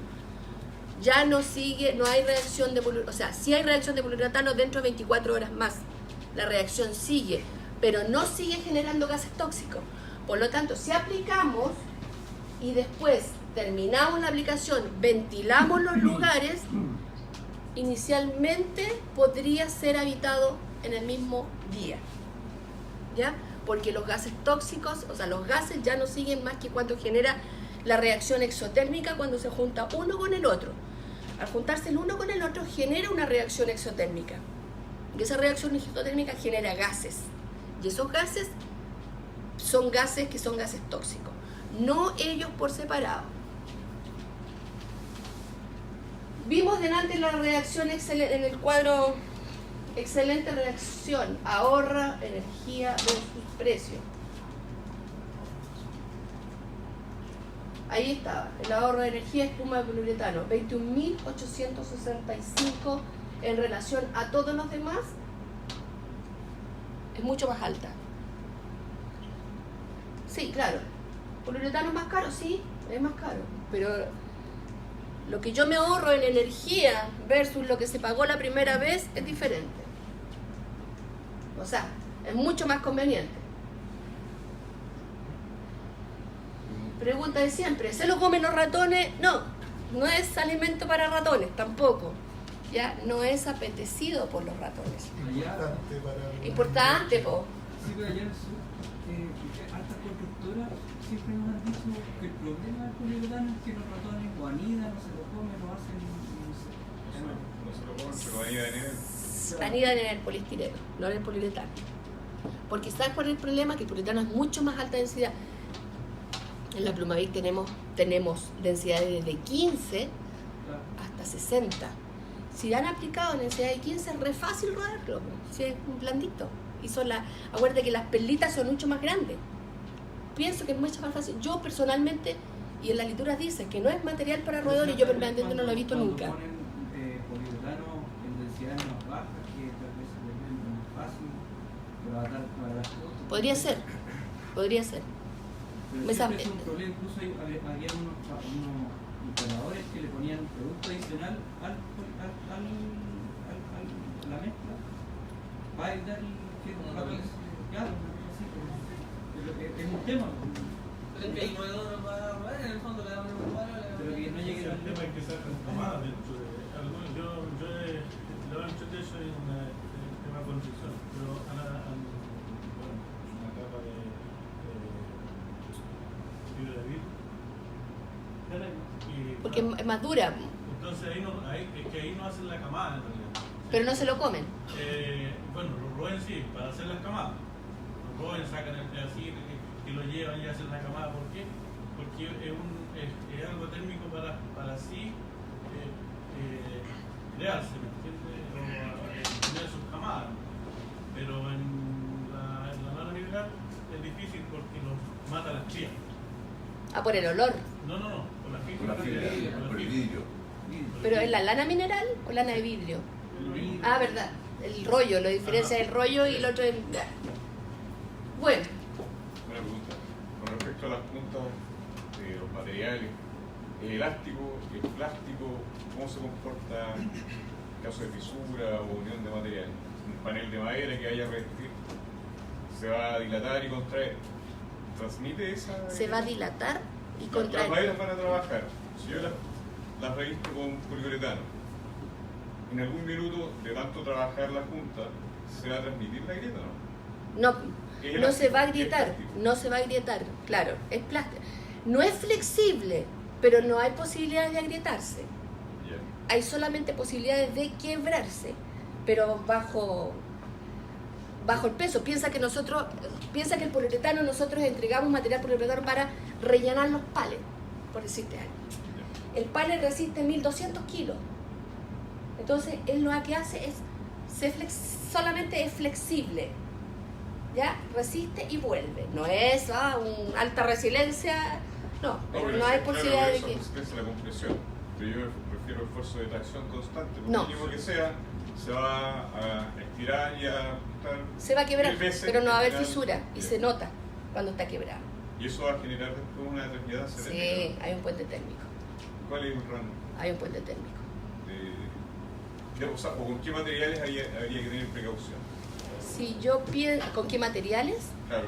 ya no hay reacción de poliuretano, o sea, sí hay reacción de poliuretano dentro de 24 horas más, la reacción sigue, pero no sigue generando gases tóxicos. Por lo tanto, si aplicamos y después terminamos la aplicación, ventilamos los lugares, inicialmente podría ser habitado en el mismo día, ¿ya? Porque los gases tóxicos, o sea, los gases ya no siguen más que cuando genera la reacción exotérmica, cuando se junta uno con el otro. Al juntarse el uno con el otro genera una reacción exotérmica, y esa reacción exotérmica genera gases, y esos gases son gases que son gases tóxicos, no ellos por separado. Vimos delante la reacción excelente en el cuadro, excelente reacción, ahorra energía versus precio. Ahí estaba, el ahorro de energía espuma de poliuretano, 21.865 en relación a todos los demás, es mucho más alta. Sí, claro, poliuretano es más caro, sí, es más caro, pero Lo que yo me ahorro en energía versus lo que se pagó la primera vez es diferente. O sea, es mucho más conveniente. Pregunta de siempre, ¿se lo comen los ratones? No, no es alimento para ratones tampoco. Ya no es apetecido por los ratones. Importante para... Importante, po. Sí, pero allá en el sur, altas constructoras siempre nos han dicho que el problema del poliuretano es que los ratones o anidan, o se lo comen, o hacen, no sé. No se lo comen, pero ahí en el... Anidan en el poliestireno, no en el poliuretano. Porque ¿sabes cuál es el problema? Que el poliuretano es mucho más alta densidad. En la Plumavic tenemos densidades de 15 hasta 60. Si han aplicado en densidad de 15 es re fácil rodarlo, si es un blandito. Y acuérdate que las perlitas son mucho más grandes. Pienso que es mucho más fácil. Yo personalmente, y en las lecturas dice que no es material para roedores, y yo personalmente no lo he visto nunca. Ponen poliuretano en densidades más bajas, que tal vez se vuelve más fácil para las cosas. Podría ser. Pero siempre es un problema, incluso había unos instaladores que le ponían producto adicional a la mezcla para evitar que los ratones, claro, así, pero es un tema. Pero es que el roedor no va a robar, en el fondo le damos un palo, Pero que no llegue el tema es que sacan camadas dentro de algunos. Yo he hecho de eso en el tema de construcción, pero una capa de fibra de vidrio. Porque es más dura, Entonces ahí no hacen la camada en realidad. pero no se lo comen. Bueno, los roen sí, para hacer las camadas. Los roen, sacan el pedacito y lo llevan y hacen la camada. ¿Por qué? Porque es algo térmico para así crearse, ¿me entiendes? O tener sus camadas. Pero en la nanomineral es difícil porque los mata las crías. Ah, por el olor. No, por la fibra. Con la fibra, por el vidrio. Pero ¿es la lana mineral o lana de vidrio? El vidrio. Ah, verdad. El rollo, lo diferencia el rollo y el otro es... Bueno, Una pregunta. Con respecto a las puntas de los materiales, ¿el elástico, el plástico, cómo se comporta en caso de fisura o unión de materiales? Un panel de madera que vaya a revestir, se va a dilatar y contraer. ¿Transmite esa...? se va a dilatar y Las contraer. maderas van a trabajar. Si yo las revisto con poliuretano, en algún minuto de tanto trabajar la punta, ¿se va a transmitir la grieta o no? No se va a agrietar, claro, es plástico. No es flexible, pero no hay posibilidades de agrietarse. Ya. Hay solamente posibilidades de quebrarse, pero bajo el peso. Piensa que el poliuretano, nosotros entregamos material poliuretano para rellenar los palets, por decirte algo. El palet resiste 1200 kilos. Entonces, él lo que hace es, solamente es flexible. ¿Ya? Resiste y vuelve. No es una alta resiliencia, no, pero no hay posibilidad de que... Es la compresión, pero yo prefiero esfuerzo de tracción constante, por No. mínimo que sea, se va a estirar y a ajustar. Se va a quebrar, 1000 veces, pero no va a haber al final. fisura y Ya. se nota cuando está quebrado. Y eso va a generar después una determinada Sí, térmica. hay un puente térmico. ¿Cuál es el rango? Hay un puente térmico. O sea, ¿o con qué materiales habría que tener precaución? Si yo pienso, ¿con qué materiales? Claro,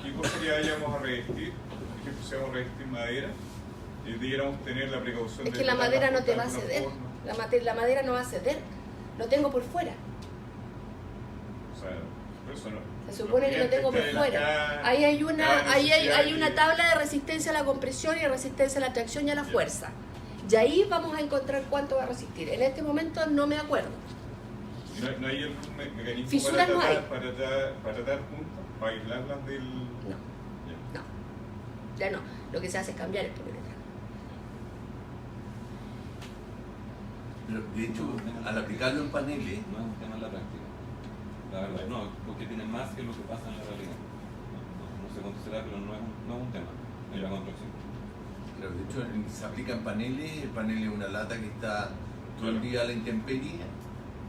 ¿qué cosa que vayamos a revestir? Por ejemplo, si vamos a revestir madera, debiéramos tener la precaución Es de que la tratar madera de no te va a alguna ceder. forma. La madera no va a ceder. Lo tengo por fuera. O sea, por eso no. Se supone que lo tengo por fuera. Ahí hay una tabla de resistencia a la compresión y de resistencia a la tracción y a la fuerza. Y ahí vamos a encontrar cuánto va a resistir. En este momento no me acuerdo. No hay algún mecanismo Fisuras no hay. para tratar puntas, para aislarlas del... No. Ya. No, ya no. Lo que se hace es cambiar el poliuretano. Pero, de hecho, al aplicarlo en paneles, No es un tema en la práctica. La verdad, no, porque tiene más que lo que pasa en la realidad. No se contestará, pero no es un tema en la construcción. claro, de hecho, se aplica en paneles. El panel es una lata que está todo el día a la intemperie.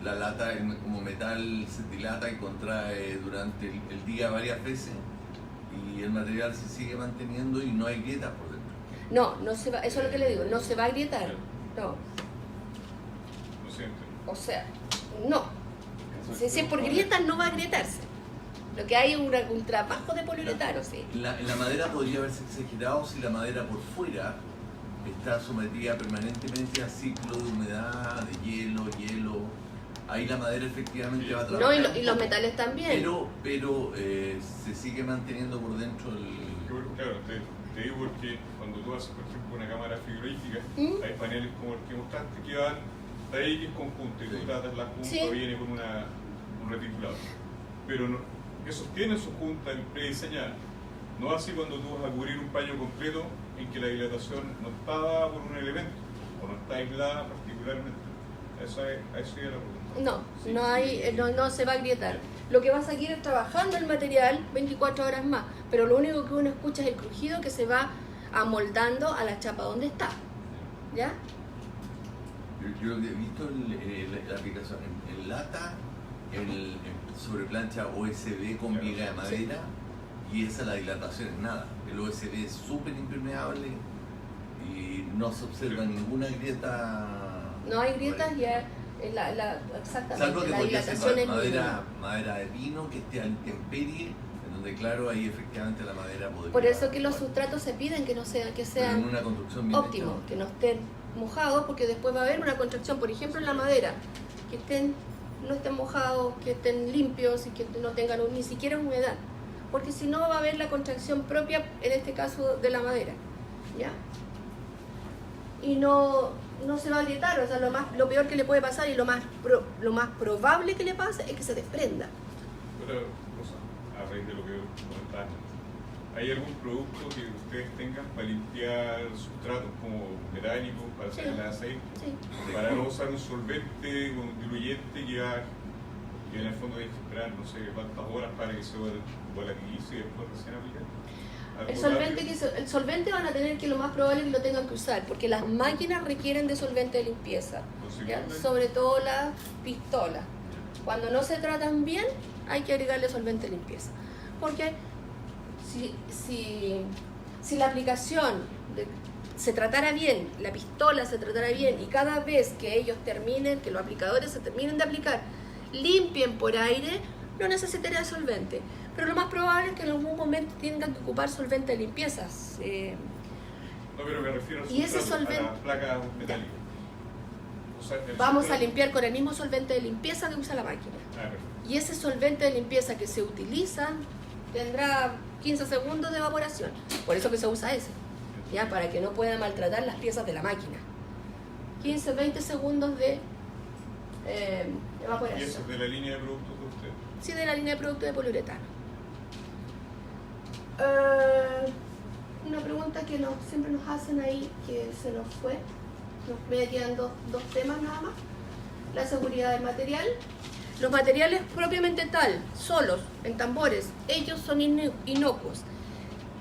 La lata como metal se dilata y contrae durante el día varias veces y el material se sigue manteniendo y no hay grietas por dentro. No se va, eso es lo que le digo, no se va a agrietar. No, Lo siento. o sea, no. Si es por grietas no va a agrietarse. Lo que hay es un trabajo de poliuretano, sí. En la madera podría haberse exagerado si la madera por fuera está sometida permanentemente a ciclo de humedad, de hielo. Ahí la madera efectivamente va a No, trabajar. y los metales también. Pero se sigue manteniendo por dentro el... Claro, te digo porque cuando tú haces, por ejemplo, una cámara frigorífica, hay paneles como el que mostraste que van de ahí que es conjunto y tú tratas la junta, Sí. viene con un reticulado. Pero no, esos tienen su junta prediseñada. No así cuando tú vas a cubrir un paño completo en que la dilatación no está dada por un elemento o no está aislada particularmente. A eso es la pregunta. No, Sí, no sí. hay, no se va a agrietar. Lo que va a seguir es trabajando el material 24 horas más, pero lo único que uno escucha es el crujido que se va amoldando a la chapa donde está. ¿Ya? Yo lo que he visto en la aplicación en lata, en sobre plancha OSB con viga de madera, y esa la dilatación es nada. El OSB es súper impermeable y no se observa ninguna grieta. No hay grietas y exactamente, Salvo que la podría ser dilatación es mínima. madera de pino que esté a intemperie, en donde claro, ahí efectivamente la madera podría... Por eso que los sustratos se piden que no sean, que Pero en sean una construcción bien óptimos, hecha. que no estén mojados, porque después va a haber una contracción, por ejemplo en la madera, que no estén mojados, que estén limpios y que no tengan ni siquiera humedad, porque si no va a haber la contracción propia, en este caso de la madera, ¿ya? Y no se va a agrietar, o sea, lo peor que le puede pasar y lo más probable que le pase es que se desprenda. Otra cosa, a raíz de lo que comentaban, ¿hay algún producto que ustedes tengan para limpiar sustratos como metálicos, para hacer el aceite? Sí. Para no usar un solvente o un diluyente que en el fondo hay que esperar no sé cuántas horas para que se volatilice y después recién aplicar. El solvente van a tener que lo más probable es que lo tengan que usar, porque las máquinas requieren de solvente de limpieza, ¿ya? Sobre todo las pistolas. Cuando no se tratan bien, hay que agregarle solvente de limpieza. Porque si la aplicación se tratara bien, la pistola se tratara bien, y cada vez que ellos terminen, que los aplicadores se terminen de aplicar, limpien por aire, no necesitaría solvente. Pero lo más probable es que en algún momento tengan que ocupar solvente de limpieza. No, pero me refiero al Y ese sustrato, solvente- a las placas metálicas. O sea, el Vamos a sustrato- limpiar con el mismo solvente de limpieza que usa la máquina. Perfecto. Y ese solvente de limpieza que se utiliza tendrá 15 segundos de evaporación. Por eso que se usa ese, ¿ya? Para que no pueda maltratar las piezas de la máquina. 15, 20 segundos de Y evaporación. eso es de la línea de productos de ustedes. Sí, de la línea de productos de poliuretano. Una pregunta que siempre nos hacen ahí, que se nos fue. Me quedan dos temas nada más. La seguridad del material. Los materiales propiamente tal, solos, en tambores, ellos son inocuos.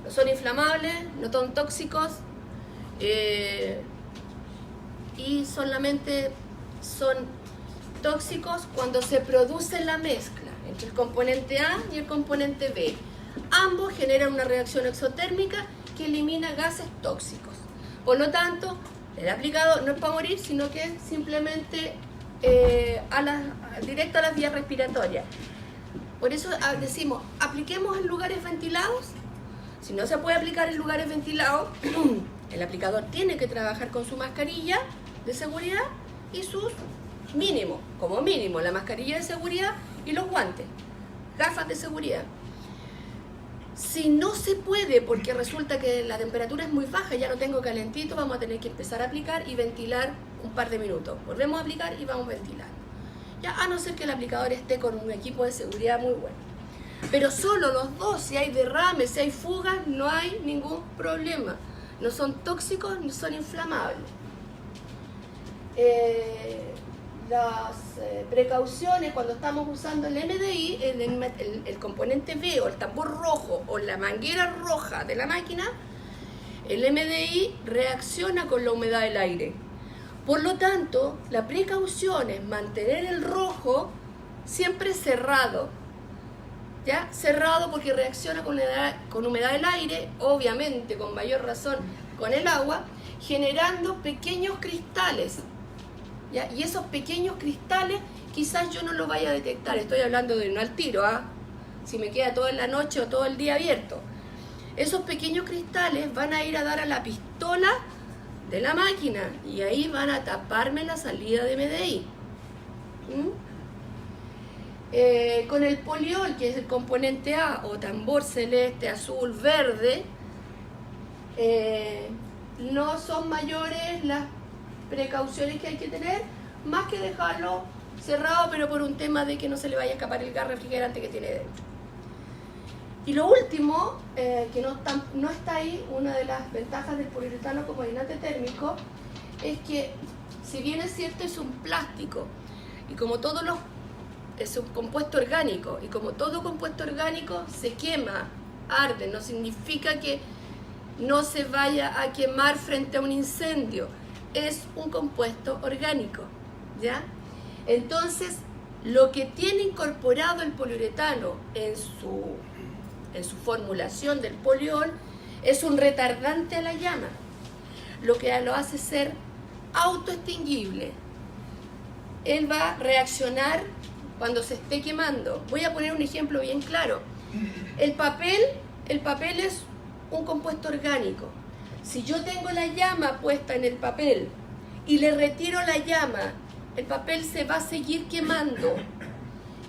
No son inflamables, no son tóxicos y solamente son tóxicos cuando se produce la mezcla entre el componente A y el componente B. Ambos generan una reacción exotérmica que elimina gases tóxicos. Por lo tanto, el aplicador no es para morir, sino que es simplemente directo a las vías respiratorias. Por eso decimos, apliquemos en lugares ventilados. Si no se puede aplicar en lugares ventilados, el aplicador tiene que trabajar con su mascarilla de seguridad y sus mínimos, como mínimo, la mascarilla de seguridad y los guantes, gafas de seguridad. Si no se puede, porque resulta que la temperatura es muy baja, ya lo tengo calentito, vamos a tener que empezar a aplicar y ventilar un par de minutos. Volvemos a aplicar y vamos ventilando. Ya, a no ser que el aplicador esté con un equipo de seguridad muy bueno. Pero solo los dos, si hay derrames, si hay fugas, no hay ningún problema. No son tóxicos ni son inflamables. Las precauciones cuando estamos usando el MDI, el componente B o el tambor rojo o la manguera roja de la máquina, el MDI reacciona con la humedad del aire. Por lo tanto, la precaución es mantener el rojo siempre cerrado. ¿Ya? Cerrado porque reacciona con humedad del aire, obviamente con mayor razón con el agua, generando pequeños cristales, ¿ya? Y esos pequeños cristales quizás yo no los vaya a detectar, estoy hablando de no al tiro, si me queda toda la noche o todo el día abierto. Esos pequeños cristales van a ir a dar a la pistola de la máquina y ahí van a taparme la salida de MDI. Con el poliol, que es el componente A, o tambor celeste, azul, verde, no son mayores las precauciones que hay que tener, más que dejarlo cerrado, pero por un tema de que no se le vaya a escapar el gas refrigerante que tiene dentro. Y lo último, que no está ahí, una de las ventajas del poliuretano como aislante térmico, es que si bien es cierto es un plástico, y como todos los es un compuesto orgánico, y como todo compuesto orgánico se quema, arde, no significa que no se vaya a quemar frente a un incendio, es un compuesto orgánico, ¿ya? Entonces, lo que tiene incorporado el poliuretano en su formulación del poliol es un retardante a la llama, lo que lo hace ser autoextinguible. Él va a reaccionar cuando se esté quemando. Voy a poner un ejemplo bien claro. El papel es un compuesto orgánico. Si yo tengo la llama puesta en el papel y le retiro la llama, el papel se va a seguir quemando.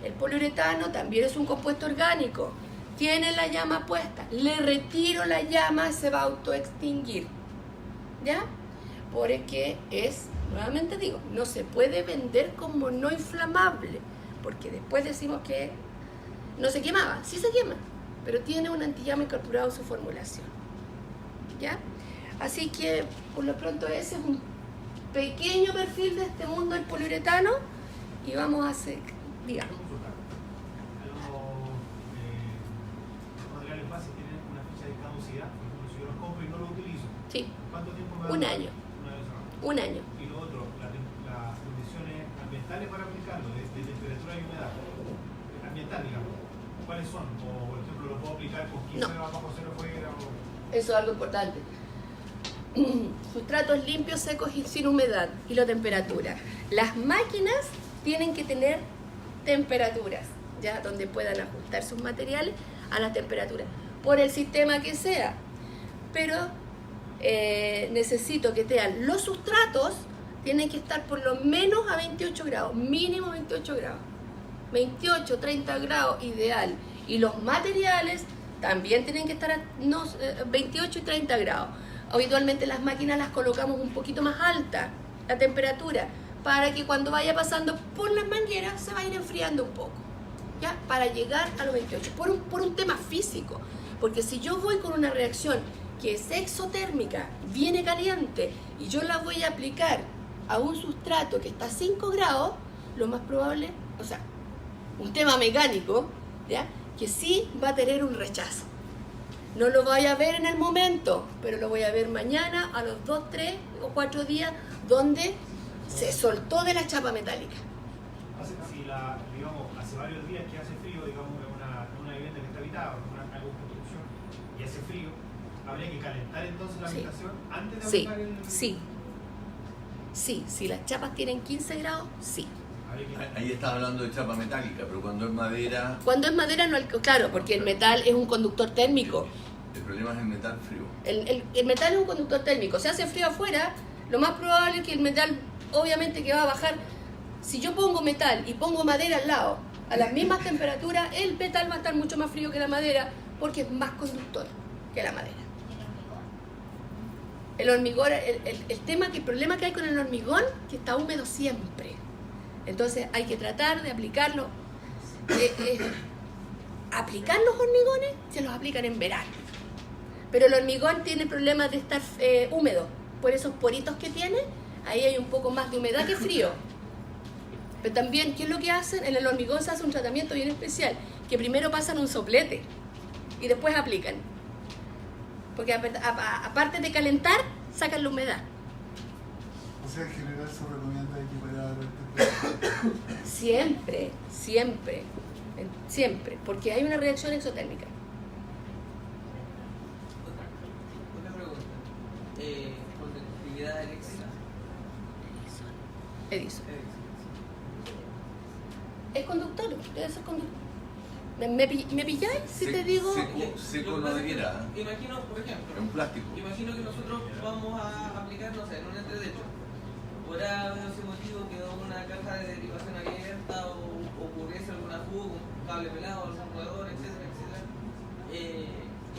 El poliuretano también es un compuesto orgánico. Tiene la llama puesta, le retiro la llama, se va a autoextinguir. ¿Ya? Porque nuevamente digo, no se puede vender como no inflamable, porque después decimos que no se quemaba. Sí se quema, pero tiene un antillama incorporado en su formulación. ¿Ya? Así que, por lo pronto, ese es un pequeño perfil de este mundo del poliuretano y vamos a hacer, digamos. Los materiales bases tienen una fecha de caducidad, por ejemplo, si yo los compro y no los utilizo, Sí, ¿cuánto tiempo me va a un durar? año. Una vez cerrado. Un año. Y lo otro, las condiciones ambientales para aplicarlo, de temperatura y humedad, ambiental, digamos, ¿cuáles son? O, por ejemplo, ¿lo puedo aplicar con 15 grados bajo cero fuera? Eso es algo importante. Sustratos limpios, secos y sin humedad, y la temperatura. Las máquinas tienen que tener temperaturas, ya donde puedan ajustar sus materiales a la temperatura, por el sistema que sea. Pero necesito que tengan los sustratos, tienen que estar por lo menos a 28 grados, mínimo 28 grados. 28, 30 grados ideal. Y los materiales también tienen que estar a 28 y 30 grados. Habitualmente las máquinas las colocamos un poquito más alta, la temperatura, para que cuando vaya pasando por las mangueras se va a ir enfriando un poco, ¿ya? Para llegar a los 28, por un tema físico. Porque si yo voy con una reacción que es exotérmica, viene caliente, y yo la voy a aplicar a un sustrato que está a 5 grados, lo más probable, o sea, un tema mecánico, ¿ya? Que sí va a tener un rechazo. No lo voy a ver en el momento, pero lo voy a ver mañana, a los 2, 3 o 4 días, donde se soltó de la chapa metálica. Digamos, hace varios días que hace frío, digamos, en una vivienda que está habitada, en una construcción, y hace frío, ¿habría que calentar entonces la habitación antes de aplicar el...? Sí, si las chapas tienen 15 grados, sí. Ahí estás hablando de chapa metálica, pero cuando es madera... Cuando es madera, no, claro, porque el metal es un conductor térmico. El problema es el metal frío. El metal es un conductor térmico. Si hace frío afuera, lo más probable es que el metal, obviamente que va a bajar. Si yo pongo metal y pongo madera al lado, a las mismas temperaturas, el metal va a estar mucho más frío que la madera, porque es más conductor que la madera. El hormigón, el problema que hay con el hormigón, que está húmedo siempre. Entonces hay que tratar de aplicarlo. Aplicar los hormigones se los aplican en verano. Pero el hormigón tiene problemas de estar húmedo. Por esos poritos que tiene, ahí hay un poco más de humedad que frío. Pero también, ¿qué es lo que hacen? En el hormigón se hace un tratamiento bien especial, que primero pasan un soplete y después aplican. Porque aparte de calentar, sacan la humedad. O sea, en general se recomienda equiparar Siempre, porque hay una reacción exotérmica. Otra pregunta. Edison. Es conductor, debe ser conductor. ¿Me pilláis si te digo? Seco no debiera. Imagino, por ejemplo, Es un plástico. imagino que nosotros vamos a aplicar, no sé, en un entredecho. Por ese motivo quedó una caja de derivación abierta o ocurriese alguna fuga, un cable pelado, algún roedor, etcétera, etcétera.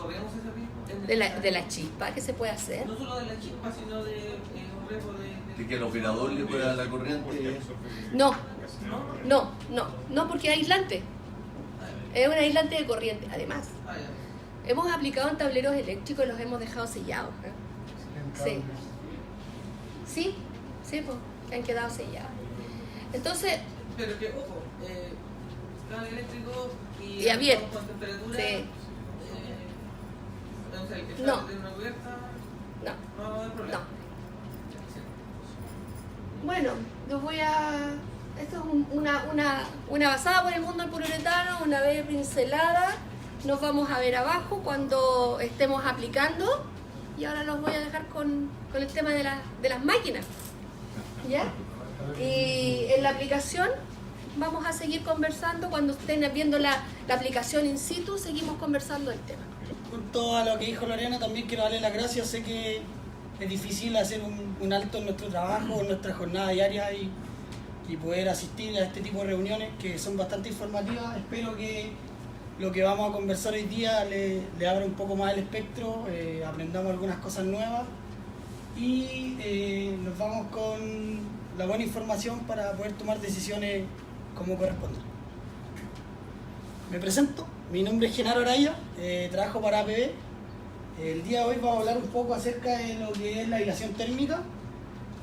¿Corremos ese riesgo? De la chispa que se puede hacer. No solo de la chispa, sino de un riesgo De que el operador le pueda dar la corriente. No, porque es aislante. Es un aislante de corriente. Además, hemos aplicado en tableros eléctricos y los hemos dejado sellados. Sí, pues, que han quedado sellados. Entonces. Pero que, ojo, cable eléctrico y abierto. Con temperatura. Sí. Entonces, el que no. tiene una cubierta. No va a haber problema. No. Bueno, yo voy a... Esto es una basada por el mundo del poliuretano, una vez pincelada. Nos vamos a ver abajo cuando estemos aplicando. Y ahora los voy a dejar con el tema de las máquinas. ¿Ya? Y en la aplicación vamos a seguir conversando. Cuando estén viendo la aplicación in situ, seguimos conversando del tema. Junto a lo que dijo Lorena, también quiero darle las gracias. Sé que es difícil hacer un alto en nuestro trabajo, en nuestra jornada diaria y poder asistir a este tipo de reuniones que son bastante informativas. Espero que lo que vamos a conversar hoy día le abra un poco más el espectro, aprendamos algunas cosas nuevas y nos vamos con la buena información para poder tomar decisiones como corresponde. Me presento, mi nombre es Genaro Araya, trabajo para APB. El día de hoy vamos a hablar un poco acerca de lo que es la aislación térmica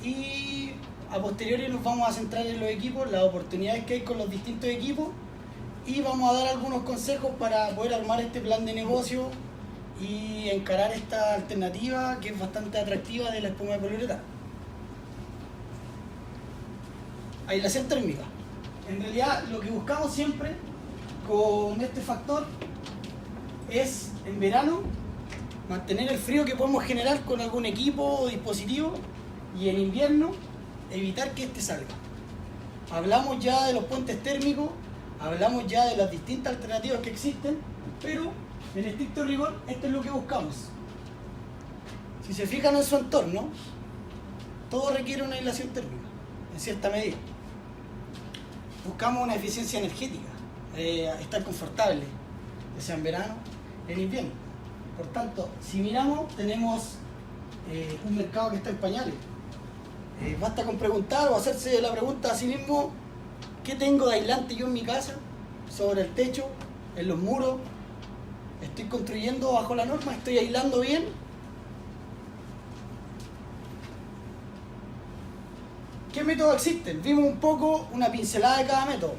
y a posteriori nos vamos a centrar en los equipos, las oportunidades que hay con los distintos equipos y vamos a dar algunos consejos para poder armar este plan de negocio y encarar esta alternativa que es bastante atractiva de la espuma de poliuretano. Aislación térmica. En realidad lo que buscamos siempre con este factor es en verano mantener el frío que podemos generar con algún equipo o dispositivo y en invierno evitar que este salga. Hablamos ya de los puentes térmicos, hablamos ya de las distintas alternativas que existen, pero en estricto rigor esto es lo que buscamos. Si se fijan en su entorno, todo requiere una aislación térmica, en cierta medida. Buscamos una eficiencia energética, estar confortable, ya sea en verano, en invierno. Por tanto, si miramos, tenemos un mercado que está en pañales. Basta con preguntar o hacerse la pregunta a sí mismo: ¿qué tengo de aislante yo en mi casa? Sobre el techo, en los muros. ¿Estoy construyendo bajo la norma? ¿Estoy aislando bien? ¿Qué métodos existen? Vimos un poco una pincelada de cada método.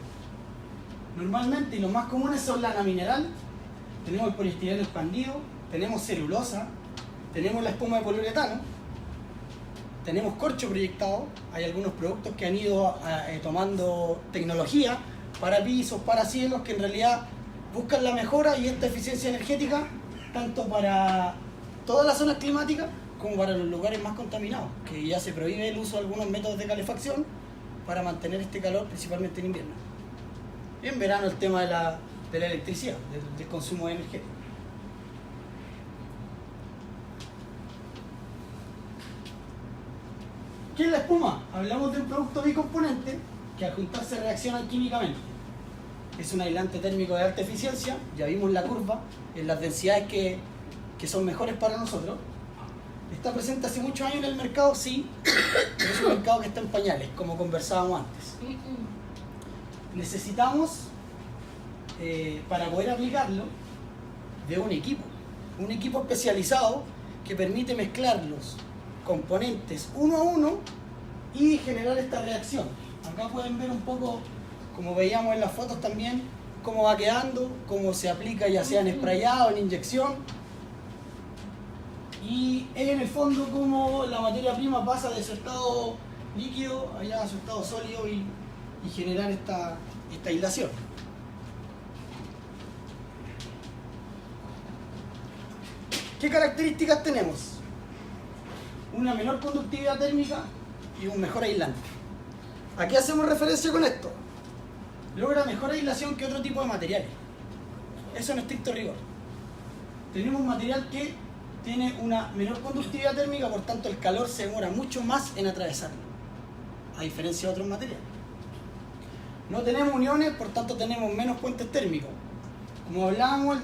Normalmente, y los más comunes son lana mineral, tenemos el poliestireno expandido, tenemos celulosa, tenemos la espuma de poliuretano, tenemos corcho proyectado. Hay algunos productos que han ido tomando tecnología para pisos, para cielos, que en realidad buscan la mejora y esta eficiencia energética tanto para todas las zonas climáticas como para los lugares más contaminados, que ya se prohíbe el uso de algunos métodos de calefacción para mantener este calor, principalmente en invierno. Y en verano el tema de la electricidad, del consumo energético. ¿Qué es la espuma? Hablamos de un producto bicomponente que al juntarse reaccionan químicamente. Es un aislante térmico de alta eficiencia, ya vimos la curva, en las densidades que son mejores para nosotros. ¿Está presente hace muchos años en el mercado? Sí, pero es un mercado que está en pañales, como conversábamos antes. Necesitamos, para poder aplicarlo, de un equipo especializado que permite mezclar los componentes uno a uno y generar esta reacción. Acá pueden ver un poco, como veíamos en las fotos también, cómo va quedando, cómo se aplica ya sea en sprayado, en inyección, y en el fondo cómo la materia prima pasa de su estado líquido allá a su estado sólido y generar esta aislación. ¿Qué características tenemos? Una menor conductividad térmica y un mejor aislante. ¿A qué hacemos referencia con esto? Logra mejor aislación que otro tipo de materiales. Eso en estricto rigor. Tenemos un material que tiene una menor conductividad térmica, por tanto el calor se demora mucho más en atravesarlo, a diferencia de otros materiales. No tenemos uniones, por tanto tenemos menos puentes térmicos. Como hablábamos,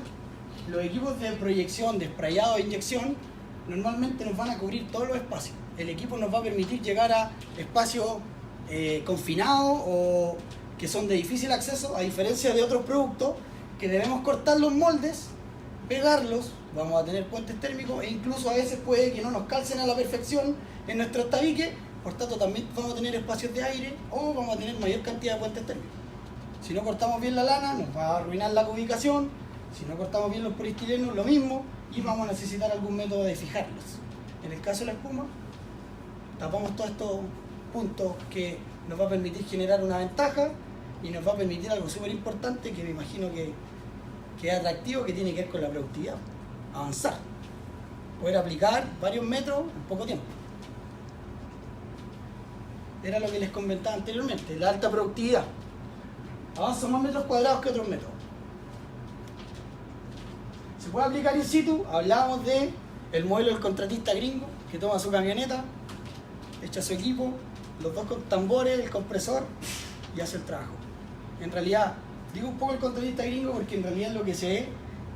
los equipos de proyección, de sprayado e inyección normalmente nos van a cubrir todos los espacios. El equipo nos va a permitir llegar a espacios confinados o que son de difícil acceso, a diferencia de otros productos que debemos cortar los moldes, pegarlos, vamos a tener puentes térmicos e incluso a veces puede que no nos calcen a la perfección en nuestro tabique, por tanto también vamos a tener espacios de aire o vamos a tener mayor cantidad de puentes térmicos. Si no cortamos bien la lana nos va a arruinar la ubicación, si no cortamos bien los poliestirenos lo mismo y vamos a necesitar algún método de fijarlos. En el caso de la espuma, tapamos todos estos puntos que nos va a permitir generar una ventaja y nos va a permitir algo súper importante que me imagino que es atractivo, que tiene que ver con la productividad, avanzar, poder aplicar varios metros en poco tiempo. Era lo que les comentaba anteriormente, la alta productividad. Avanza más metros cuadrados que otros métodos. Se puede aplicar in situ, hablábamos de el modelo del contratista gringo que toma su camioneta, echa su equipo, los dos con tambores, el compresor y hace el trabajo. En realidad, digo un poco el contratista gringo porque en realidad es lo que se ve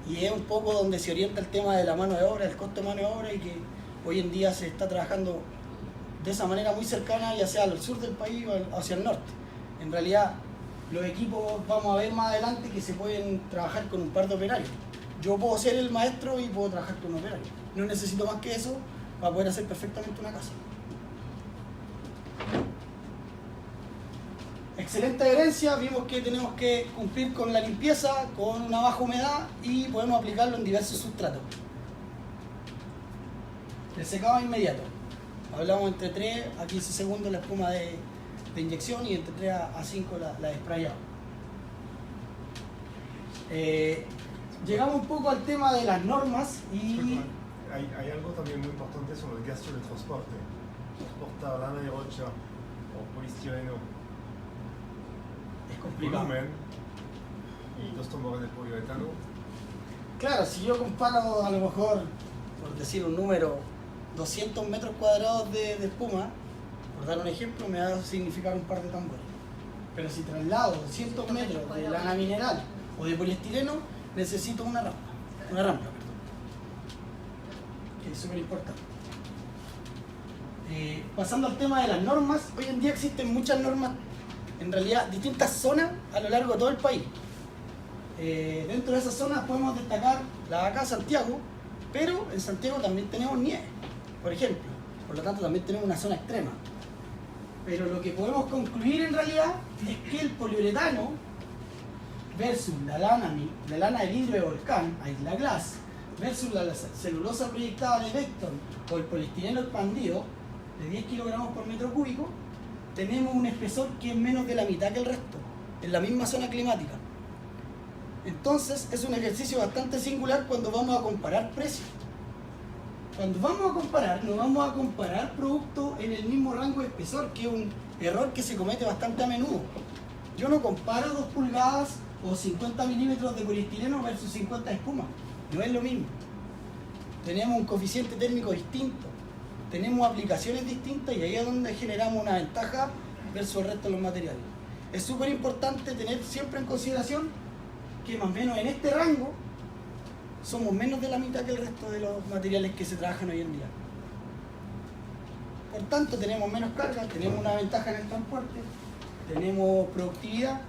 y es un poco donde se orienta el tema de la mano de obra, el costo de mano de obra y que hoy en día se está trabajando de esa manera muy cercana, ya sea al sur del país o hacia el norte. En realidad, los equipos vamos a ver más adelante que se pueden trabajar con un par de operarios. Yo puedo ser el maestro y puedo trabajar con un operario. No necesito más que eso para poder hacer perfectamente una casa. Excelente adherencia, vimos que tenemos que cumplir con la limpieza, con una baja humedad y podemos aplicarlo en diversos sustratos. El secado inmediato. Hablamos entre 3 a 15 segundos la espuma de inyección y entre 3 a 5 la de sprayado. Llegamos un poco al tema de las normas y... Hay algo también muy importante sobre el gasto de transporte. Transportar lana de rocha o poliestireno. Es complicado. Volumen y 2 tambores de poliuretano. Claro, si yo comparo a lo mejor, por decir un número, 200 metros cuadrados de espuma, por dar un ejemplo, me va a significar un par de tambores. Pero si traslado 200 metros de lana mineral o de poliestireno, necesito una rampa. Que es súper importante. Pasando al tema de las normas, hoy en día existen muchas normas, en realidad distintas zonas a lo largo de todo el país. Dentro de esas zonas podemos destacar la acá Santiago, pero en Santiago también tenemos nieve, por ejemplo. Por lo tanto también tenemos una zona extrema. Pero lo que podemos concluir en realidad es que el poliuretano versus la lana de vidrio de Volcán, Isla Glass, versus la celulosa proyectada de Vector o el poliestireno expandido de 10 kilogramos por metro cúbico, tenemos un espesor que es menos de la mitad que el resto, en la misma zona climática. Entonces es un ejercicio bastante singular cuando vamos a comparar precios. Cuando vamos a comparar, no vamos a comparar productos en el mismo rango de espesor, que es un error que se comete bastante a menudo. Yo no comparo 2 pulgadas o 50 milímetros de poliestireno versus 50 de espuma. No es lo mismo. Tenemos un coeficiente térmico distinto, tenemos aplicaciones distintas y ahí es donde generamos una ventaja versus el resto de los materiales. Es súper importante tener siempre en consideración que más o menos en este rango somos menos de la mitad que el resto de los materiales que se trabajan hoy en día. Por tanto, tenemos menos carga, tenemos una ventaja en el transporte, tenemos productividad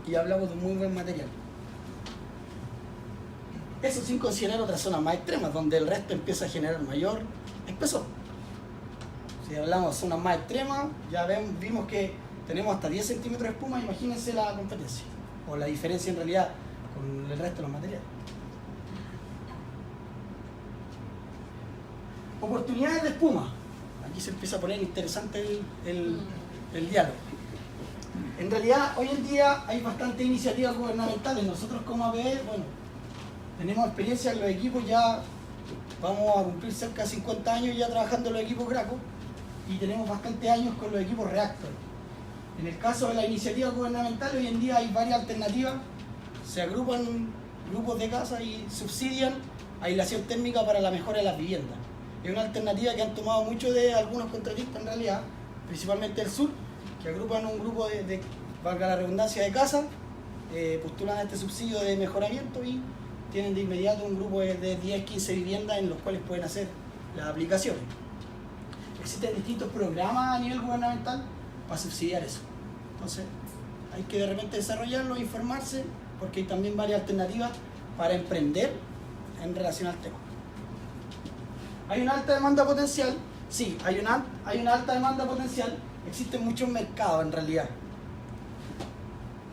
y hablamos de un muy buen material. Eso sin considerar otras zonas más extremas, donde el resto empieza a generar mayor espesor. Si hablamos de zonas más extremas, ya vimos que tenemos hasta 10 centímetros de espuma, imagínense la competencia, o la diferencia en realidad con el resto de los materiales. Oportunidades de espuma. Aquí se empieza a poner interesante el diálogo. En realidad, hoy en día hay bastantes iniciativas gubernamentales. Nosotros como APE, bueno, tenemos experiencia en los equipos, ya vamos a cumplir cerca de 50 años ya trabajando en los equipos Graco y tenemos bastantes años con los equipos Reactor. En el caso de la iniciativa gubernamental, hoy en día hay varias alternativas. Se agrupan grupos de casas y subsidian aislación térmica para la mejora de las viviendas. Es una alternativa que han tomado mucho de algunos contratistas en realidad, principalmente del sur, que agrupan un grupo de valga la redundancia, de casas, postulan este subsidio de mejoramiento y tienen de inmediato un grupo de 10, 15 viviendas en los cuales pueden hacer las aplicaciones. Existen distintos programas a nivel gubernamental para subsidiar eso. Entonces, hay que de repente desarrollarlo, informarse, porque hay también varias alternativas para emprender en relación al tema. ¿Hay una alta demanda potencial? Sí, hay una alta demanda potencial. Existen muchos mercados en realidad,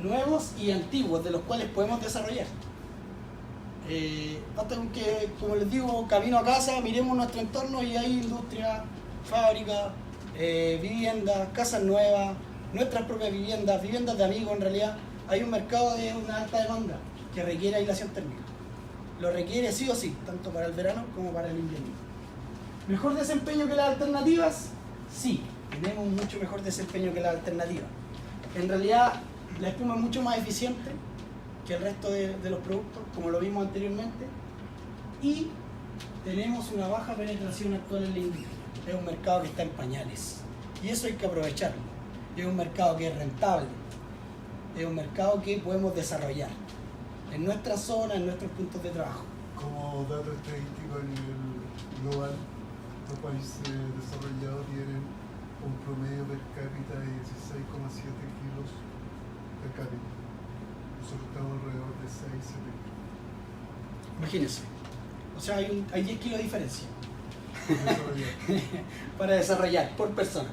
nuevos y antiguos, de los cuales podemos desarrollar. Basta con que, como les digo, camino a casa, miremos nuestro entorno y hay industria, fábrica, viviendas, casas nuevas, nuestras propias viviendas, viviendas de amigos. En realidad hay un mercado de una alta demanda que requiere aislación térmica. Lo requiere sí o sí, tanto para el verano como para el invierno. ¿Mejor desempeño que las alternativas? Sí, tenemos mucho mejor desempeño que las alternativas. En realidad la espuma es mucho más eficiente que el resto de los productos, como lo vimos anteriormente, y tenemos una baja penetración actual en la industria. Es un mercado que está en pañales y eso hay que aprovecharlo. Es un mercado que es rentable, es un mercado que podemos desarrollar en nuestra zona, en nuestros puntos de trabajo. Como dato estadístico a nivel global, los países desarrollados tienen un promedio per cápita de 16,7 kilos per cápita. Nosotros estamos alrededor de 6, 7 kilos. Imagínense. O sea, hay 10 kilos de diferencia para desarrollar por persona.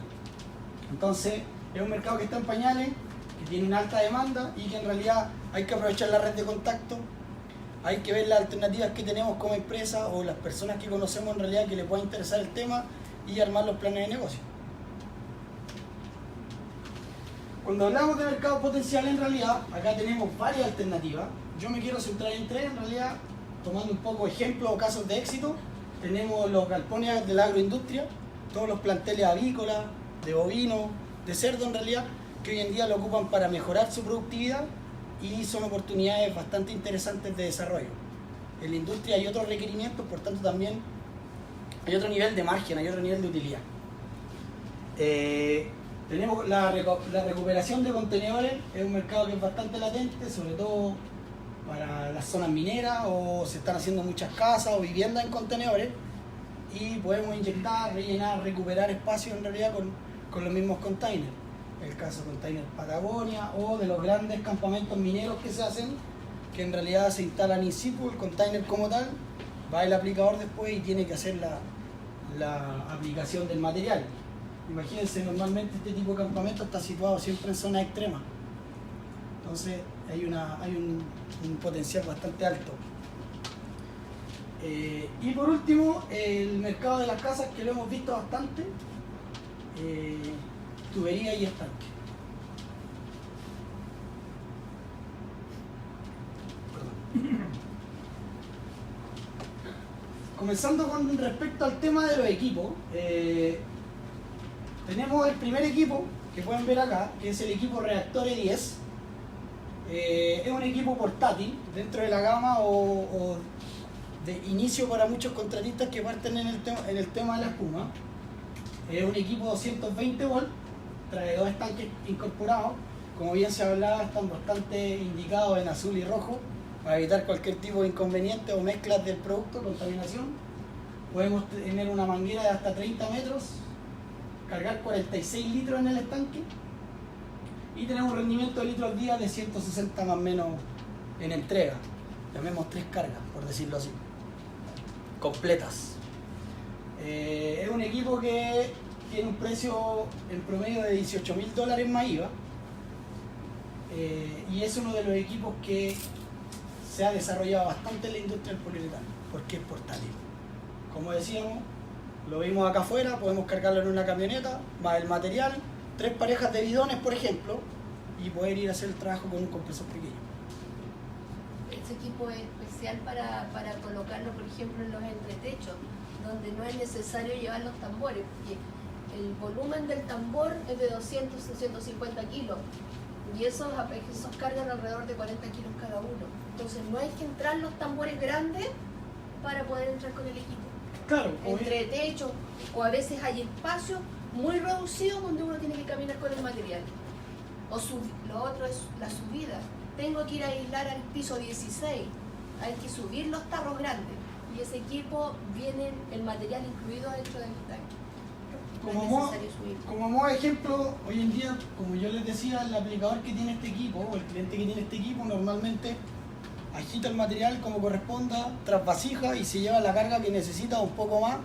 Entonces, es un mercado que está en pañales, que tiene una alta demanda y que en realidad hay que aprovechar la red de contacto. Hay que ver las alternativas que tenemos como empresa o las personas que conocemos en realidad que les pueda interesar el tema y armar los planes de negocio. Cuando hablamos de mercado potencial, en realidad, acá tenemos varias alternativas. Yo me quiero centrar en tres, en realidad, tomando un poco ejemplos o casos de éxito. Tenemos los galpones de la agroindustria, todos los planteles avícolas, de bovino, de cerdo en realidad, que hoy en día lo ocupan para mejorar su productividad y son oportunidades bastante interesantes de desarrollo. En la industria hay otros requerimientos, por tanto también hay otro nivel de margen, hay otro nivel de utilidad. Tenemos la recuperación de contenedores, es un mercado que es bastante latente, sobre todo para las zonas mineras, o se están haciendo muchas casas o viviendas en contenedores y podemos inyectar, rellenar, recuperar espacio en realidad con los mismos containers. El caso de Container Patagonia o de los grandes campamentos mineros que se hacen, que en realidad se instalan in situ, el container como tal, va el aplicador después y tiene que hacer la aplicación del material. Imagínense, normalmente este tipo de campamento está situado siempre en zonas extremas, entonces hay un potencial bastante alto. Y por último, el mercado de las casas, que lo hemos visto bastante, tubería y estanque. Comenzando con respecto al tema de los equipos, tenemos el primer equipo que pueden ver acá, que es el equipo Reactore 10. Es un equipo portátil dentro de la gama o de inicio para muchos contratistas que parten en el tema de la espuma. Es un equipo 220 volts, trae 2 estanques incorporados. Como bien se hablaba, están bastante indicados en azul y rojo para evitar cualquier tipo de inconveniente o mezclas del producto, contaminación. Podemos tener una manguera de hasta 30 metros, cargar 46 litros en el estanque y tenemos un rendimiento de litros al día de 160 más o menos en entrega. Llamemos 3 cargas, por decirlo así, completas. Es un equipo que tiene un precio en promedio de $18.000 más IVA, y es uno de los equipos que se ha desarrollado bastante en la industria del poliuretano porque es portátil. Como decíamos, lo vimos acá afuera, podemos cargarlo en una camioneta, más el material, 3 parejas de bidones por ejemplo, y poder ir a hacer el trabajo con un compresor pequeño. Ese equipo es especial para colocarlo, por ejemplo, en los entretechos, donde no es necesario llevar los tambores, porque el volumen del tambor es de 200 a 150 kilos y esos cargan alrededor de 40 kilos cada uno. Entonces no hay que entrar los tambores grandes para poder entrar con el equipo. Claro, Entre techos o a veces hay espacios muy reducidos donde uno tiene que caminar con el material. Lo otro es la subida. Tengo que ir a aislar al piso 16. Hay que subir los tarros grandes. Y ese equipo viene el material incluido dentro del tanque. Como modo de ejemplo, hoy en día, como yo les decía, el aplicador que tiene este equipo o el cliente que tiene este equipo normalmente agita el material como corresponda, tras vasija y se lleva la carga que necesita un poco más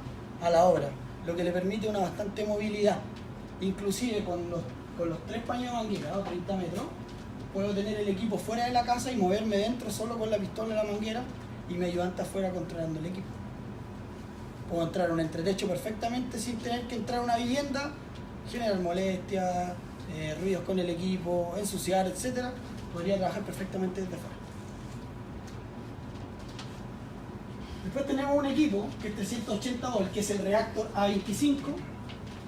a la obra, lo que le permite una bastante movilidad. Inclusive con los 3 paños de manguera, 30 metros, puedo tener el equipo fuera de la casa y moverme dentro solo con la pistola y la manguera y mi ayudante afuera controlando el equipo. Puedo entrar a un entretecho perfectamente sin tener que entrar a una vivienda, generar molestias, ruidos con el equipo, ensuciar, etc. Podría trabajar perfectamente desde fuera. Después tenemos un equipo que es 380 volt, que es el reactor A25.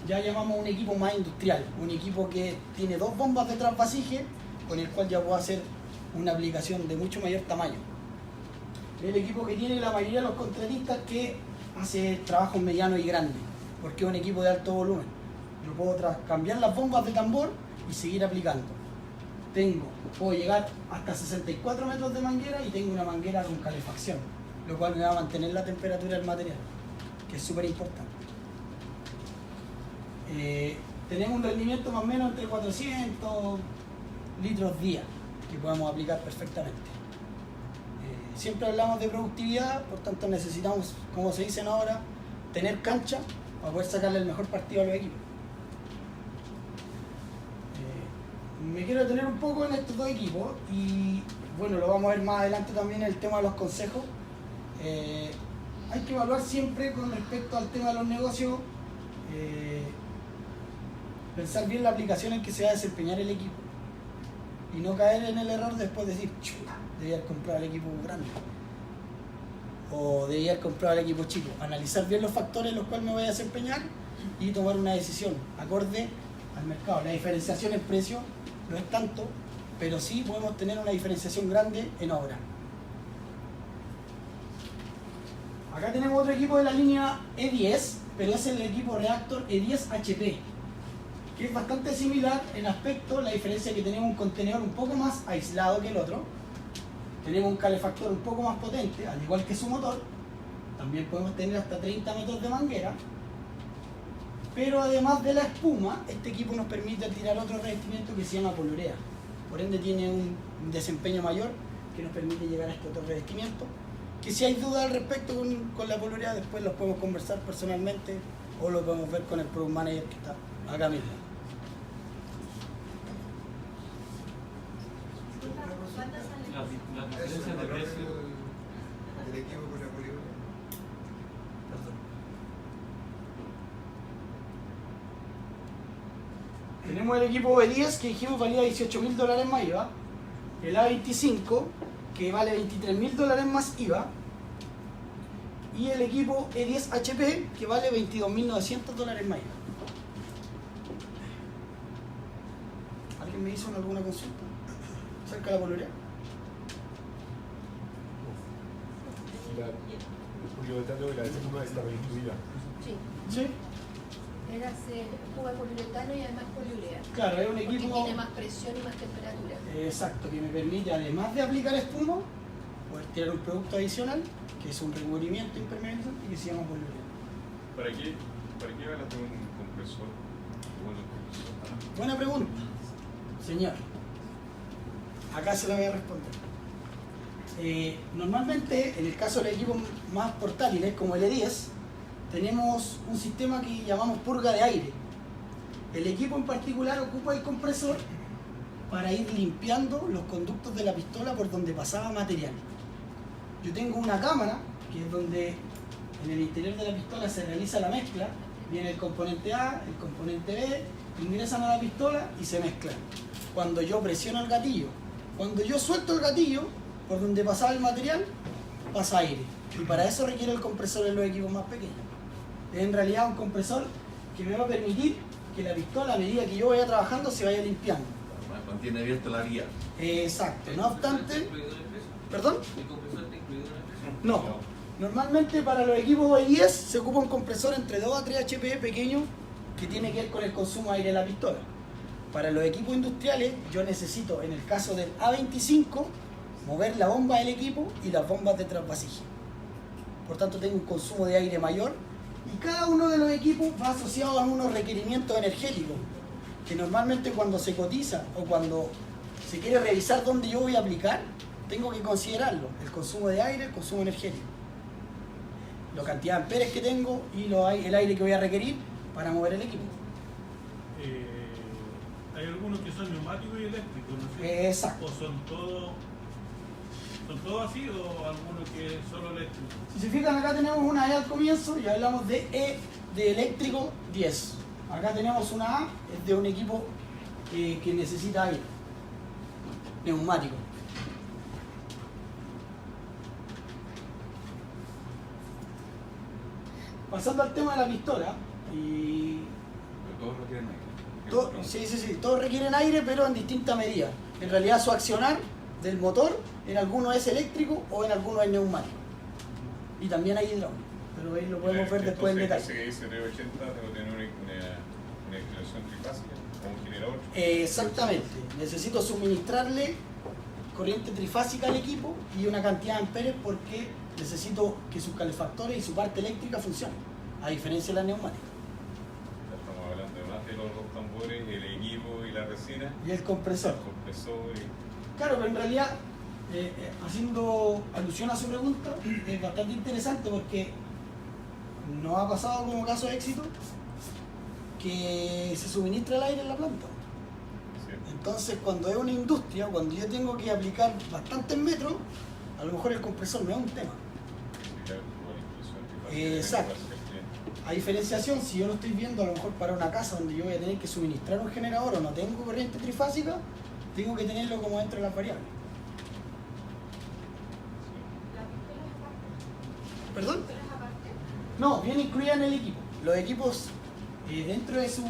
Ya llamamos un equipo más industrial, un equipo que tiene 2 bombas de trasvasije, con el cual ya puedo hacer una aplicación de mucho mayor tamaño. El equipo que tiene la mayoría de los contratistas que hace trabajos medianos y grandes, porque es un equipo de alto volumen. Yo puedo cambiar las bombas de tambor y seguir aplicando. Puedo llegar hasta 64 metros de manguera y tengo una manguera con calefacción, lo cual me va a mantener la temperatura del material, que es súper importante. Tenemos un rendimiento más o menos entre 400 litros día que podemos aplicar perfectamente. Siempre hablamos de productividad, por tanto necesitamos, como se dicen ahora, tener cancha para poder sacarle el mejor partido a los equipos. Me quiero detener un poco en estos 2 equipos y bueno, lo vamos a ver más adelante también el tema de los consejos. Hay que evaluar siempre con respecto al tema de los negocios, pensar bien la aplicación en que se va a desempeñar el equipo y no caer en el error después de decir, chuta, debía haber comprado el equipo grande o debía haber comprado el equipo chico. Analizar bien los factores en los cuales me voy a desempeñar y tomar una decisión acorde al mercado. La diferenciación en precio no es tanto, pero sí podemos tener una diferenciación grande en obra. Acá tenemos otro equipo de la línea E10, pero es el equipo reactor E10 HP, que es bastante similar en aspecto. La diferencia es que tenemos un contenedor un poco más aislado que el otro, tenemos un calefactor un poco más potente, al igual que su motor, también podemos tener hasta 30 metros de manguera, pero además de la espuma, este equipo nos permite tirar otro revestimiento que se llama polurea, por ende tiene un desempeño mayor que nos permite llegar a este otro revestimiento, que si hay dudas al respecto con la polurea, después los podemos conversar personalmente o lo podemos ver con el Product Manager que está acá mismo. Las diferencias de precio del equipo con la poligonal. Tenemos el equipo E10 que dijimos valía $18.000 más IVA, el A25 que vale $23.000 más IVA y el equipo E10 HP que vale $22.900 más IVA. ¿Alguien me hizo alguna consulta acerca de la polurea? El poliuretano y la espuma estaba incluida. Sí. Sí. Era espuma de poliuretano y además poliurea. Claro, es un Porque equipo... tiene más presión y más temperatura. Exacto, que me permite, además de aplicar espuma, poder tirar un producto adicional, que es un recubrimiento impermeabilizante y que se llama poliuretano. ¿Para qué van a tener un compresor? Bueno, compresor. Buena pregunta, señor. Acá se la voy a responder. Normalmente, en el caso de los equipos más portátiles, como el E10, tenemos un sistema que llamamos purga de aire. El equipo en particular ocupa el compresor para ir limpiando los conductos de la pistola por donde pasaba material. Yo tengo una cámara, que es donde en el interior de la pistola se realiza la mezcla. Viene el componente A, el componente B, ingresan a la pistola y se mezclan. Cuando yo presiono el gatillo, cuando yo suelto el gatillo, por donde pasaba el material, pasa aire. Y para eso requiere el compresor en los equipos más pequeños. Es en realidad un compresor que me va a permitir que la pistola, a medida que yo vaya trabajando, se vaya limpiando. Mantiene abierta la vía. Exacto, no obstante... ¿Incluido en el precio? ¿Perdón? ¿El compresor está incluido en el precio? No. Normalmente para los equipos E10 se ocupa un compresor entre 2 a 3 HP pequeño que tiene que ver con el consumo de aire de la pistola. Para los equipos industriales yo necesito, en el caso del A25, mover la bomba del equipo y las bombas de trasvasija. Por tanto tengo un consumo de aire mayor y cada uno de los equipos va asociado a unos requerimientos energéticos que normalmente cuando se cotiza o cuando se quiere revisar dónde yo voy a aplicar, tengo que considerarlo, el consumo de aire, el consumo energético, la cantidad de amperes que tengo y el aire que voy a requerir para mover el equipo. Hay algunos que son neumáticos y eléctricos, ¿no sé? Exacto. ¿O son todos así o algunos que es solo eléctrico? Si se fijan, acá tenemos una E al comienzo y hablamos de E de eléctrico 10. Acá tenemos una A, es de un equipo que necesita aire, neumático. Pasando al tema de la pistola, y Pero todos requieren aire. todos requieren aire, pero en distinta medida. En realidad su accionar del motor, en algunos es eléctrico o en algunos es neumático. Y también hay hidráulico, pero ahí lo podemos ver después en detalle. Entonces, que dice 380, tengo que tener una instalación trifásica o un generador. Exactamente, necesito suministrarle corriente trifásica al equipo y una cantidad de amperes porque necesito que sus calefactores y su parte eléctrica funcionen, a diferencia de la neumática. Estamos hablando más de los dos tambores, el equipo y la resina. Y el compresor. Claro, pero en realidad, haciendo alusión a su pregunta, es bastante interesante porque nos ha pasado como caso de éxito que se suministra el aire en la planta. Entonces, cuando es una industria, cuando yo tengo que aplicar bastantes metros, a lo mejor el compresor no es un tema. Exacto. A diferenciación, si yo lo estoy viendo a lo mejor para una casa donde yo voy a tener que suministrar un generador o no tengo corriente trifásica, tengo que tenerlo como dentro de las variables. ¿Perdón? No, viene incluida en el equipo. Los equipos dentro de su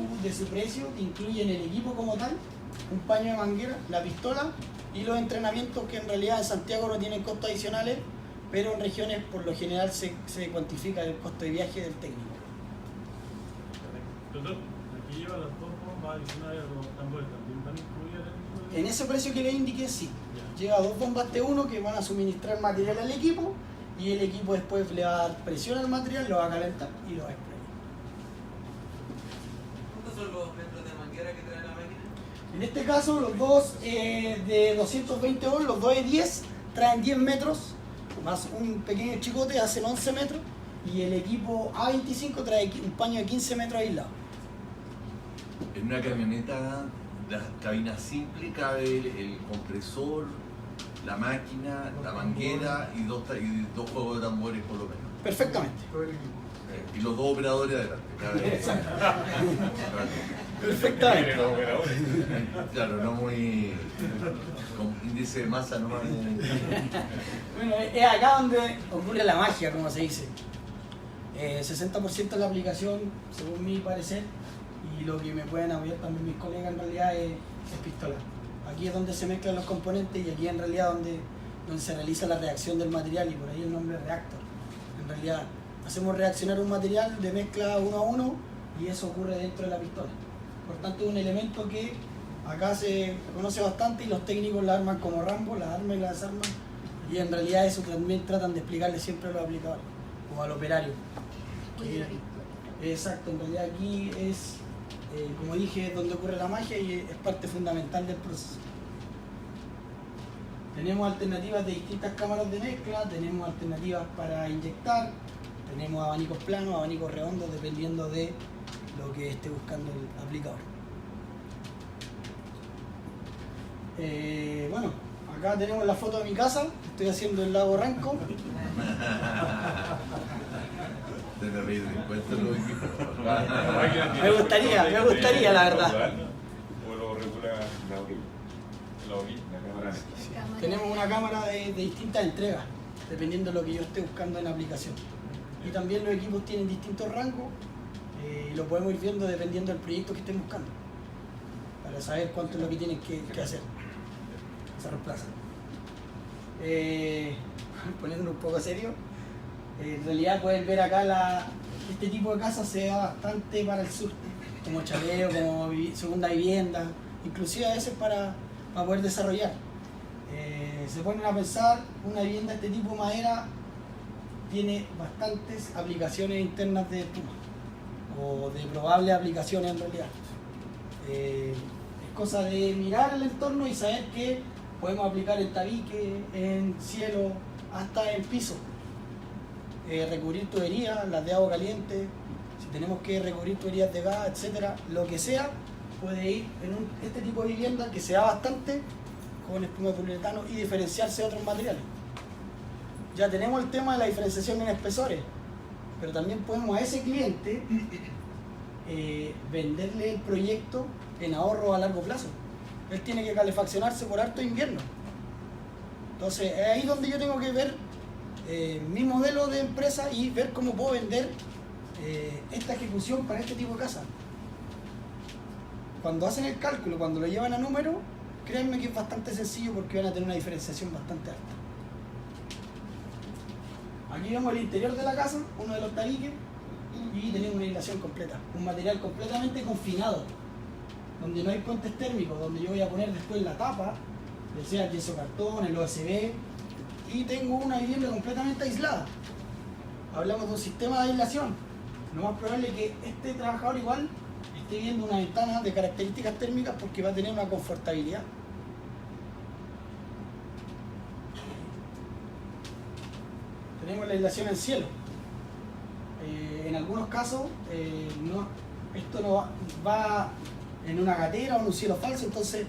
precio incluyen el equipo como tal, un paño de manguera, la pistola y los entrenamientos que en realidad en Santiago no tienen costos adicionales, pero en regiones por lo general se cuantifica el costo de viaje del técnico. Doctor, aquí lleva las dos bombas adicionales a los tambores, ¿también van incluidas dentro de... En ese precio que le indiqué, sí. Lleva 2 bombas T1 que van a suministrar material al equipo y el equipo después le va a dar presión al material, lo va a calentar y lo va a exprimir. ¿Cuántos son los metros de manguera que trae la máquina? En este caso, los dos de 220 volts, los dos de 10, traen 10 metros, más un pequeño chicote, hacen 11 metros, y el equipo A25 trae un paño de 15 metros aislado. En una camioneta, la cabina simple, cabe el compresor, la máquina, la manguera y dos juegos de tambores por lo menos. Perfectamente. Y los dos operadores adelante. Exacto. Perfectamente. Claro, no muy... con índice de masa nomás. Bueno, es acá donde ocurre la magia, como se dice. 60% de la aplicación, según mi parecer, y lo que me pueden apoyar también mis colegas en realidad es pistola. Aquí es donde se mezclan los componentes y aquí en realidad donde se realiza la reacción del material y por ahí el nombre reactor. En realidad hacemos reaccionar un material de mezcla 1 a 1 y eso ocurre dentro de la pistola. Por tanto es un elemento que acá se conoce bastante y los técnicos la arman como Rambo, la arman y la desarman y en realidad eso también tratan de explicarle siempre a los aplicadores o al operario. Exacto, en realidad aquí es, como dije, donde ocurre la magia y es parte fundamental del proceso. Tenemos alternativas de distintas cámaras de mezcla, tenemos alternativas para inyectar, tenemos abanicos planos, abanicos redondos, dependiendo de lo que esté buscando el aplicador. Bueno, acá tenemos la foto de mi casa, estoy haciendo el lago Ranco. Me gustaría la verdad. ¿O lo regula la orilla? Tenemos una cámara de distintas entregas, dependiendo de lo que yo esté buscando en la aplicación. Y también los equipos tienen distintos rangos, y lo podemos ir viendo dependiendo del proyecto que estén buscando, para saber cuánto es lo que tienen que hacer. Se reemplaza. Poniéndolo un poco serio, en realidad pueden ver acá este tipo de casas se da bastante para el sur, como chaleo, como segunda vivienda, inclusive a veces para poder desarrollar. Se ponen a pensar, una vivienda de este tipo de madera tiene bastantes aplicaciones internas de espuma, o de probables aplicaciones en realidad. Es cosa de mirar el entorno y saber que podemos aplicar en tabique, en cielo, hasta en piso. Recubrir tuberías, las de agua caliente, si tenemos que recubrir tuberías de gas, etcétera, lo que sea, puede ir en este tipo de vivienda que se da bastante con espuma de poliuretano y diferenciarse de otros materiales. Ya tenemos el tema de la diferenciación en espesores, pero también podemos a ese cliente venderle el proyecto en ahorro a largo plazo. Él tiene que calefaccionarse por harto invierno. Entonces es ahí donde yo tengo que ver mi modelo de empresa y ver cómo puedo vender esta ejecución para este tipo de casa. Cuando hacen el cálculo, cuando lo llevan a número, créanme que es bastante sencillo porque van a tener una diferenciación bastante alta. Aquí vemos el interior de la casa, uno de los tabiques, y tenemos una aislación completa, un material completamente confinado, donde no hay puentes térmicos, donde yo voy a poner después la tapa, ya sea el yeso cartón, el OSB, y tengo una vivienda completamente aislada. Hablamos de un sistema de aislación. Lo más probable es que este trabajador igual esté viendo una ventana de características térmicas porque va a tener una confortabilidad. Tenemos la aislación en cielo. En algunos casos esto no va en una gatera o en un cielo falso, entonces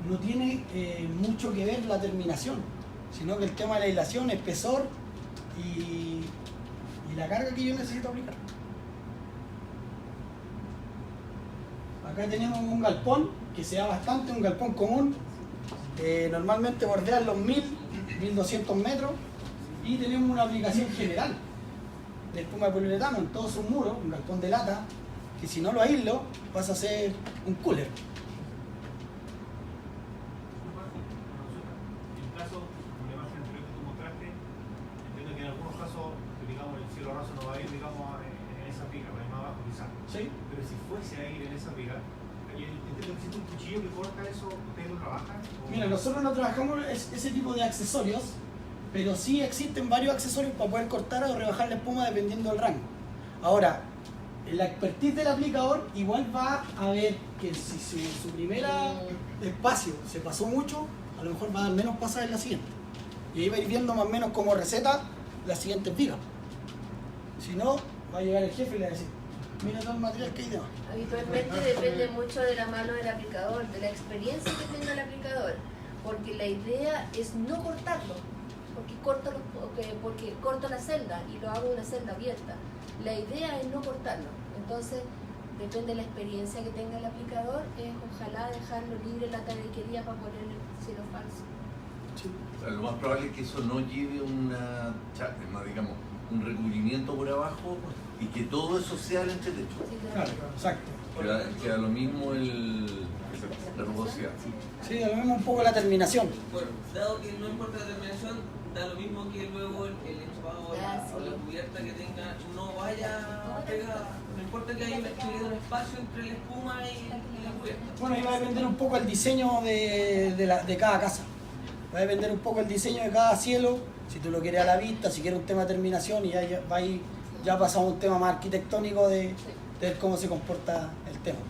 no tiene mucho que ver la terminación, sino que el tema de la aislación, espesor y la carga que yo necesito aplicar. Acá tenemos un galpón que se da bastante, un galpón común, normalmente bordean los 1000-1200 metros, y tenemos una aplicación general de espuma de poliuretano en todos sus muros, un galpón de lata, que si no lo aíslo pasa a ser un cooler. En el caso, como la imagen anterior que tú mostraste, entiendo que en algunos casos, digamos, el cielo raso no va a ir, digamos, en esa pica, va a ir más abajo quizás. ¿Sí? Pero si fuese a ir en esa pica, entiendo que existe un cuchillo que corta eso, ¿ustedes lo trabajan? Mira, nosotros no trabajamos ese tipo de accesorios, pero sí existen varios accesorios para poder cortar o rebajar la espuma dependiendo del rango. Ahora, la expertise del aplicador igual va a ver que si su primer espacio se pasó mucho, a lo mejor va a dar menos pasas en la siguiente. Y ahí va a ir viendo más o menos como receta las siguientes vigas. Si no, va a llegar el jefe y le va a decir, mira todo el material que hay debajo. Habitualmente depende mucho de la mano del aplicador, de la experiencia que tenga el aplicador, porque la idea es no cortarlo, porque corto la celda y lo hago una celda abierta. La idea es no cortarlo, entonces depende de la experiencia que tenga el aplicador, es ojalá dejarlo libre en la tabiquería para ponerle el cielo falso. Sí. O sea, lo más probable es que eso no lleve digamos, un recubrimiento por abajo y que todo eso sea el entretecho. Claro, exacto. Queda lo mismo la rugosidad. Sí, lo mismo un poco la terminación. Bueno, dado que no importa la terminación, da lo mismo que luego el enchufado o la cubierta que tenga no vaya pegada. No importa que haya un espacio entre la espuma y la cubierta. Bueno, ahí va a depender un poco el diseño de cada casa. Va a depender un poco el diseño de cada cielo, si tú lo quieres a la vista, si quieres un tema de terminación, y ya pasamos a un tema más arquitectónico de ver cómo se comporta el tema.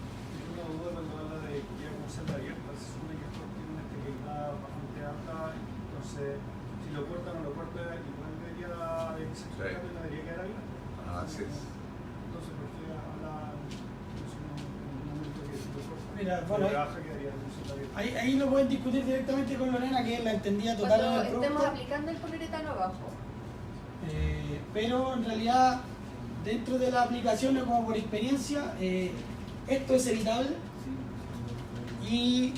Una duda cuando habla de que ya como celda abierta, se supone que esto tiene una esterilidad bastante alta, entonces si lo corta o no lo corta, igual debería no debería quedar abierto. Así es. Entonces, ¿por qué habla en un momento que si lo corta? Mira, bueno, ahí lo pueden discutir directamente con Lorena, que es la entendida total Cuando del producto. estemos aplicando el poliuretano abajo. Pero en realidad, dentro de la aplicación, como por experiencia, esto es evitable y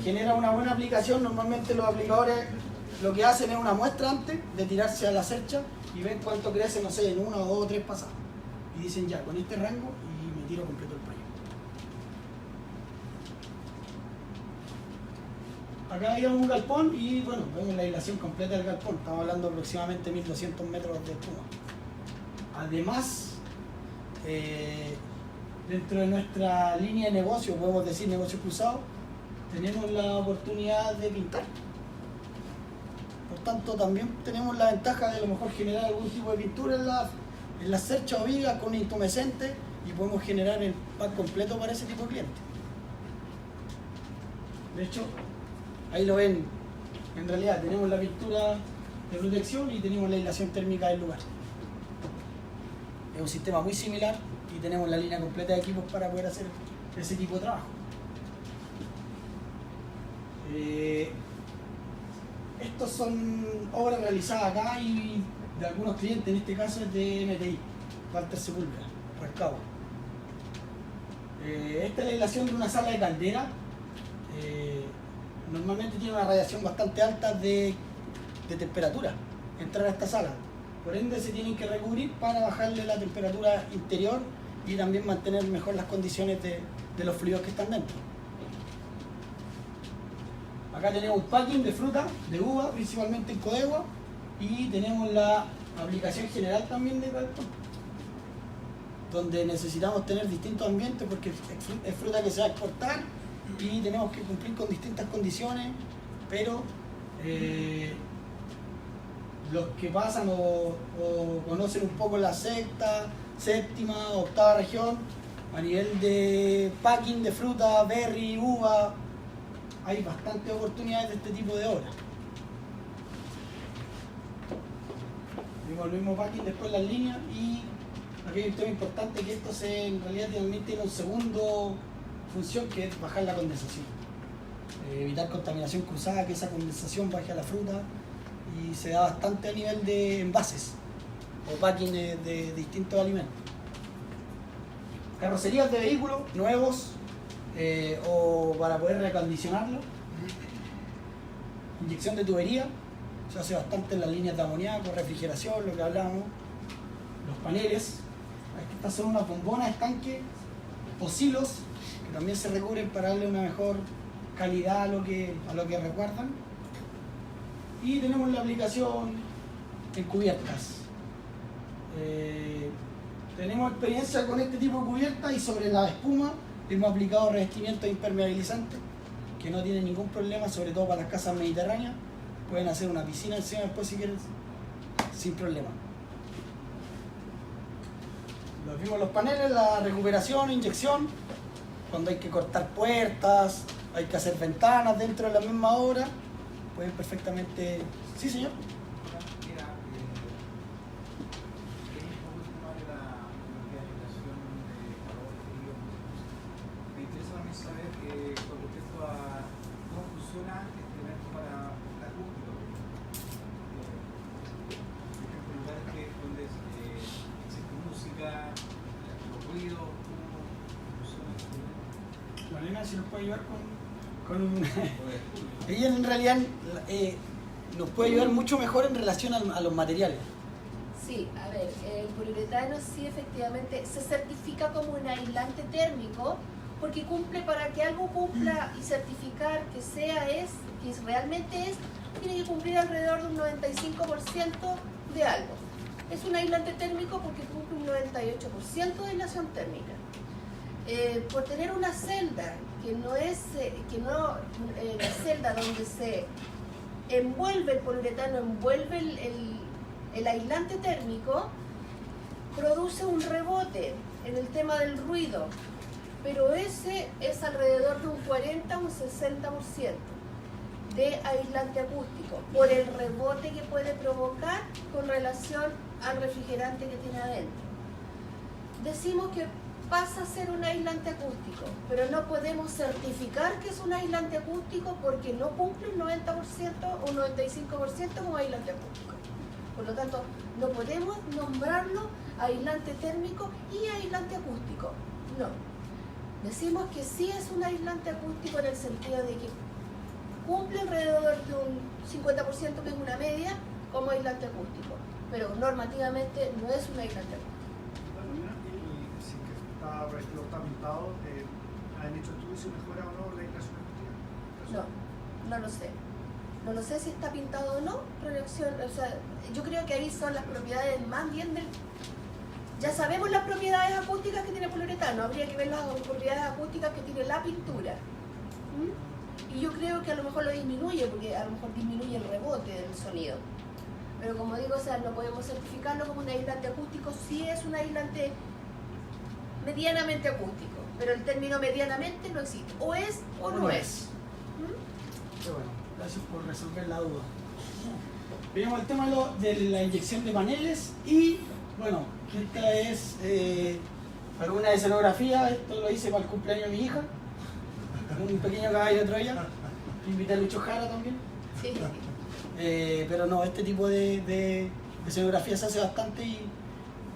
genera una buena aplicación. Normalmente los aplicadores lo que hacen es una muestra antes de tirarse a la cercha y ven cuánto crece, no sé, en 1, 2 o 3 pasadas. y dicen ya, con este rango y me tiro completo el paño. Acá hay un galpón y bueno, vemos la aislación completa del galpón. Estamos hablando aproximadamente 1200 metros de espuma. Además, dentro de nuestra línea de negocio, podemos decir negocio cruzado, tenemos la oportunidad de pintar. Por tanto, también tenemos la ventaja de a lo mejor generar algún tipo de pintura en las cerchas o vigas con intumescente y podemos generar el pack completo para ese tipo de cliente. De hecho, ahí lo ven, en realidad tenemos la pintura de protección y tenemos la aislación térmica del lugar. Es un sistema muy similar y tenemos la línea completa de equipos para poder hacer ese tipo de trabajo. Estos son obras realizadas acá y de algunos clientes, en este caso es de MTI, Walter Sepúlveda, Rancagua. Esta es la aislación de una sala de caldera. Normalmente tiene una radiación bastante alta de temperatura entrar a esta sala. Por ende se tienen que recubrir para bajarle la temperatura interior y también mantener mejor las condiciones de los fluidos que están dentro. Acá tenemos un packing de fruta, de uva, principalmente en Codegua, y tenemos la aplicación general también de galpón, donde necesitamos tener distintos ambientes porque es fruta que se va a exportar y tenemos que cumplir con distintas condiciones, pero los que pasan o conocen un poco la sexta, séptima, octava región, a nivel de packing de fruta, berry, uva, hay bastantes oportunidades de este tipo de obras. Vimos el mismo packing después las líneas y aquí hay un tema importante que esto en realidad también tiene un segundo función que es bajar la condensación. Evitar contaminación cruzada, que esa condensación baje a la fruta y se da bastante a nivel de envases o packing de distintos alimentos. Carrocerías de vehículos nuevos o para poder reacondicionarlo. Inyección de tubería, se hace bastante en las líneas de amoníaco, refrigeración, lo que hablábamos. Los paneles, estas son unas bombonas estanque o silos que también se recubren para darle una mejor calidad a lo que recuerdan. Y tenemos la aplicación en cubiertas. Tenemos experiencia con este tipo de cubiertas y sobre la espuma hemos aplicado revestimientos impermeabilizantes que no tienen ningún problema, sobre todo para las casas mediterráneas. Pueden hacer una piscina encima después si quieren, sin problema. Los vimos los paneles, la recuperación, inyección, cuando hay que cortar puertas, hay que hacer ventanas dentro de la misma obra, pueden perfectamente... Sí, señor. Me interesa también saber con respecto a cómo funciona este elemento para la acústica. Por ejemplo, lugares donde existe música, los ruidos, cómo funciona este elemento. Malena, si nos puede ayudar con un... Ella en realidad nos puede ayudar mucho mejor en relación a los materiales. Sí, a ver, el poliuretano sí efectivamente se certifica como un aislante térmico porque cumple, para que algo cumpla y certificar que realmente es, tiene que cumplir alrededor de un 95% de algo. Es un aislante térmico porque cumple un 98% de aislación térmica. Por tener una celda la celda donde se envuelve el poliuretano, envuelve el aislante térmico, produce un rebote en el tema del ruido, pero ese es alrededor de un 40 a un 60% de aislante acústico por el rebote que puede provocar con relación al refrigerante que tiene adentro. Decimos que pasa a ser un aislante acústico, pero no podemos certificar que es un aislante acústico porque no cumple un 90% o un 95% como aislante acústico. Por lo tanto, no podemos nombrarlo aislante térmico y aislante acústico. No. Decimos que sí es un aislante acústico en el sentido de que cumple alrededor de un 50%, que es una media, como aislante acústico. Pero normativamente no es un aislante acústico. el vestido está pintado, ¿han hecho estudios si mejora o no la aislación acústica? No lo sé. No lo sé si está pintado o no. O sea, yo creo que ahí son las propiedades más bien del... Ya sabemos las propiedades acústicas que tiene poliuretano, habría que ver las propiedades acústicas que tiene la pintura. Y yo creo que a lo mejor lo disminuye, porque a lo mejor disminuye el rebote del sonido. Pero como digo, o sea, no podemos certificarlo como un aislante acústico, sí es un aislante medianamente acústico, pero el término medianamente no existe, o es o no es. Qué bueno, gracias por resolver la duda. Veamos el tema de la inyección de paneles y, bueno, esta es alguna escenografía, esto lo hice para el cumpleaños de mi hija, un pequeño caballo de Troya, invité a Lucho Jara también. Sí. Pero no, este tipo de escenografía se hace bastante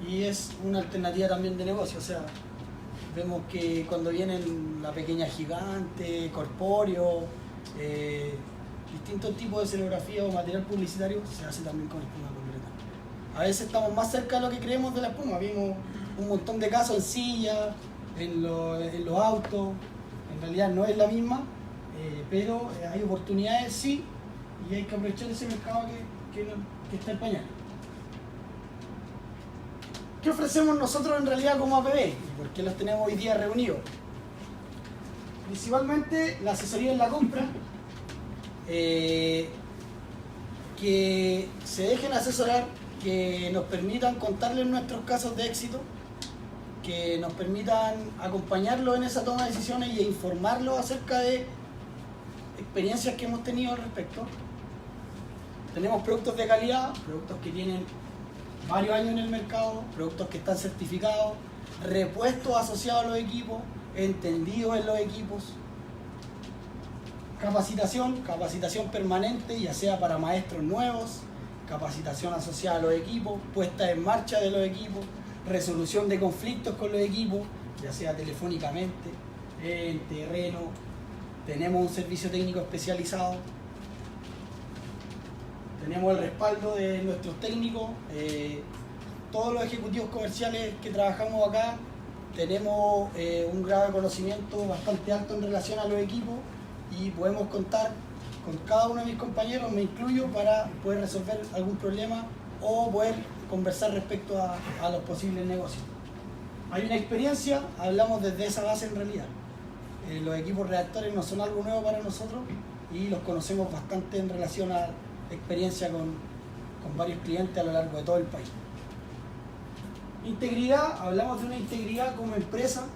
y es una alternativa también de negocio. O sea, vemos que cuando vienen la pequeña gigante, corpóreo, distintos tipos de escenografía o material publicitario se hace también con espuma poliuretano. A veces estamos más cerca de lo que creemos de la espuma. Vimos un montón de casos en sillas, en los autos. En realidad no es la misma, pero hay oportunidades sí, y hay que aprovechar ese mercado que está en pañal. ¿Qué ofrecemos nosotros en realidad como APB? ¿Y por qué los tenemos hoy día reunidos? Principalmente la asesoría en la compra, que se dejen asesorar, que nos permitan contarles nuestros casos de éxito, que nos permitan acompañarlos en esa toma de decisiones e informarlos acerca de experiencias que hemos tenido al respecto. Tenemos productos de calidad, productos que tienen varios años en el mercado, productos que están certificados, repuestos asociados a los equipos, entendidos en los equipos. Capacitación permanente, ya sea para maestros nuevos, capacitación asociada a los equipos, puesta en marcha de los equipos, resolución de conflictos con los equipos, ya sea telefónicamente, en terreno. Tenemos un servicio técnico especializado. Tenemos el respaldo de nuestros técnicos. Todos los ejecutivos comerciales que trabajamos acá tenemos un grado de conocimiento bastante alto en relación a los equipos y podemos contar con cada uno de mis compañeros, me incluyo, para poder resolver algún problema o poder conversar respecto a los posibles negocios. Hay una experiencia, hablamos desde esa base en realidad. Los equipos redactores no son algo nuevo para nosotros y los conocemos bastante en relación a experiencia con varios clientes a lo largo de todo el país. Integridad, hablamos de una integridad como empresa,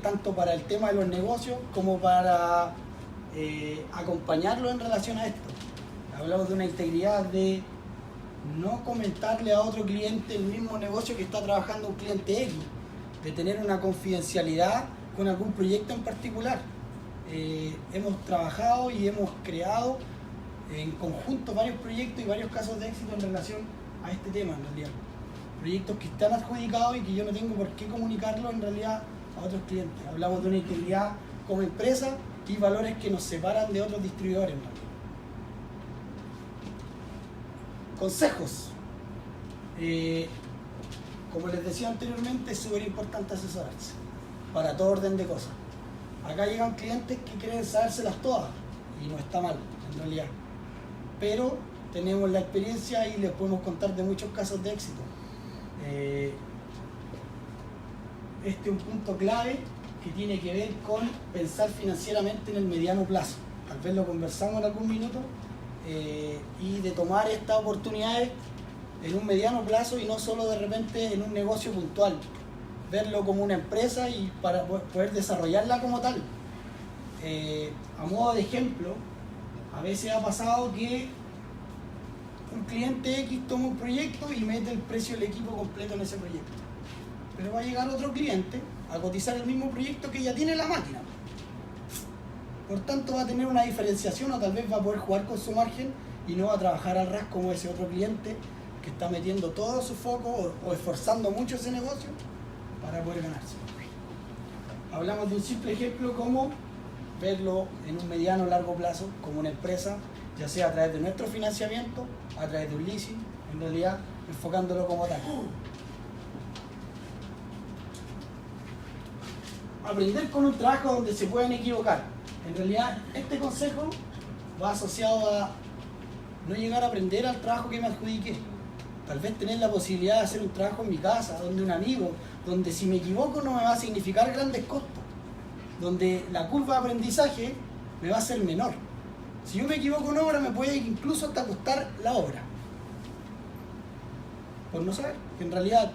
tanto para el tema de los negocios como para acompañarlo en relación a esto. Hablamos de una integridad de no comentarle a otro cliente el mismo negocio que está trabajando un cliente X, de tener una confidencialidad con algún proyecto en particular. Hemos trabajado y hemos creado en conjunto varios proyectos y varios casos de éxito en relación a este tema en realidad. Proyectos que están adjudicados y que yo no tengo por qué comunicarlo en realidad a otros clientes. Hablamos de una integridad como empresa y valores que nos separan de otros distribuidores en realidad. Consejos. Como les decía anteriormente, es súper importante asesorarse para todo orden de cosas. Acá llegan clientes que quieren sabérselas todas y no está mal en realidad, pero tenemos la experiencia y les podemos contar de muchos casos de éxito. Este es un punto clave que tiene que ver con pensar financieramente en el mediano plazo. Tal vez lo conversamos en algún minuto, y de tomar estas oportunidades en un mediano plazo y no solo de repente en un negocio puntual. Verlo como una empresa y para poder desarrollarla como tal. A modo de ejemplo, a veces ha pasado que un cliente X toma un proyecto y mete el precio del equipo completo en ese proyecto. Pero va a llegar otro cliente a cotizar el mismo proyecto que ya tiene la máquina. Por tanto va a tener una diferenciación o tal vez va a poder jugar con su margen y no va a trabajar al ras como ese otro cliente que está metiendo todo su foco o esforzando mucho ese negocio para poder ganarse. Hablamos de un simple ejemplo como verlo en un mediano o largo plazo como una empresa, ya sea a través de nuestro financiamiento, a través de un leasing, en realidad enfocándolo como tal. aprender con un trabajo donde se pueden equivocar. En realidad, este consejo va asociado a no llegar a aprender al trabajo que me adjudiqué. Tal vez tener la posibilidad de hacer un trabajo en mi casa, donde un amigo, donde si me equivoco no me va a significar grandes costos, donde la curva de aprendizaje me va a ser menor. Si yo me equivoco en obra, me puede incluso hasta costar la obra. Por no saber, que en realidad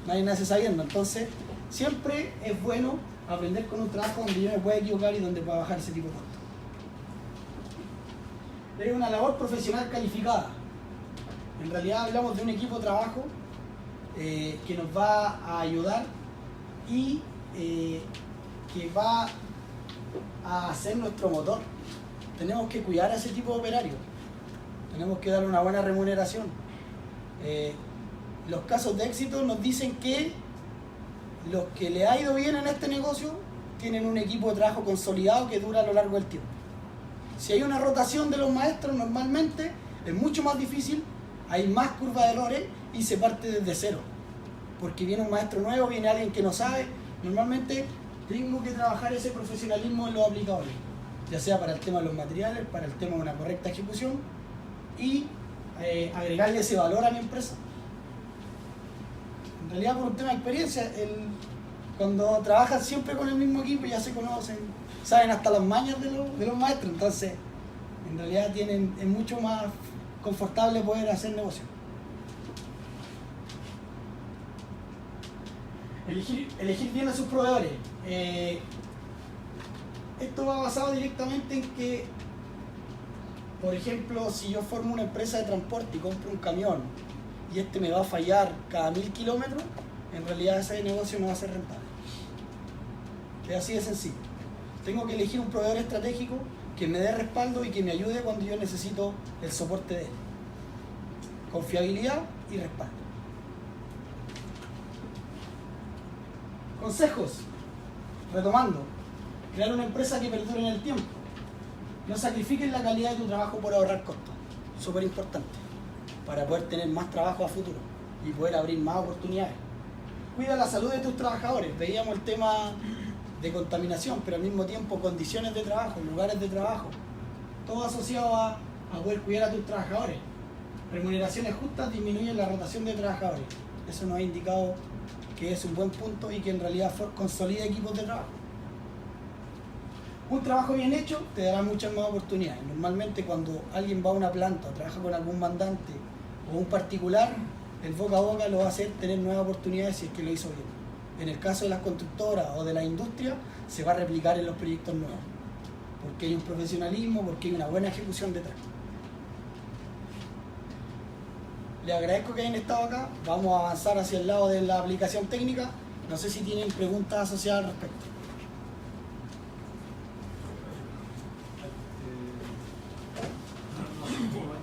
nadie nace sabiendo. Entonces, siempre es bueno aprender con un trabajo donde yo me pueda equivocar y donde pueda bajar ese tipo de costos. Es una labor profesional calificada. En realidad hablamos de un equipo de trabajo que nos va a ayudar y que va a ser nuestro motor. Tenemos que cuidar a ese tipo de operarios. Tenemos que darle una buena remuneración. Los casos de éxito nos dicen que los que le ha ido bien en este negocio tienen un equipo de trabajo consolidado que dura a lo largo del tiempo. Si hay una rotación de los maestros, normalmente es mucho más difícil, hay más curva de errores y se parte desde cero. Porque viene un maestro nuevo, viene alguien que no sabe. Normalmente tengo que trabajar ese profesionalismo en los aplicadores, ya sea para el tema de los materiales, para el tema de una correcta ejecución y agregarle ese valor a mi empresa. En realidad, por un tema de experiencia, cuando trabajan siempre con el mismo equipo ya se conocen, saben hasta las mañas de los maestros, entonces en realidad es mucho más confortable poder hacer negocio. Elegir bien a sus proveedores. Esto va basado directamente en que, por ejemplo, si yo formo una empresa de transporte y compro un camión y este me va a fallar cada 1000 kilómetros, en realidad ese negocio no va a ser rentable. Es así de sencillo. Tengo que elegir un proveedor estratégico que me dé respaldo y que me ayude cuando yo necesito el soporte de él. Confiabilidad y respaldo. Consejos. Retomando. Crear una empresa que perdure en el tiempo. No sacrifiques la calidad de tu trabajo por ahorrar costos. Súper importante. Para poder tener más trabajo a futuro y poder abrir más oportunidades. Cuida la salud de tus trabajadores. Veíamos el tema de contaminación, pero al mismo tiempo condiciones de trabajo, lugares de trabajo. Todo asociado a poder cuidar a tus trabajadores. Remuneraciones justas disminuyen la rotación de trabajadores. Eso nos ha indicado que es un buen punto y que en realidad consolida equipos de trabajo. Un trabajo bien hecho te dará muchas más oportunidades. Normalmente cuando alguien va a una planta o trabaja con algún mandante o un particular, el boca a boca lo va a hacer tener nuevas oportunidades si es que lo hizo bien. En el caso de las constructoras o de la industria, se va a replicar en los proyectos nuevos. Porque hay un profesionalismo, porque hay una buena ejecución detrás. Les agradezco que hayan estado acá. Vamos a avanzar hacia el lado de la aplicación técnica. No sé si tienen preguntas asociadas al respecto.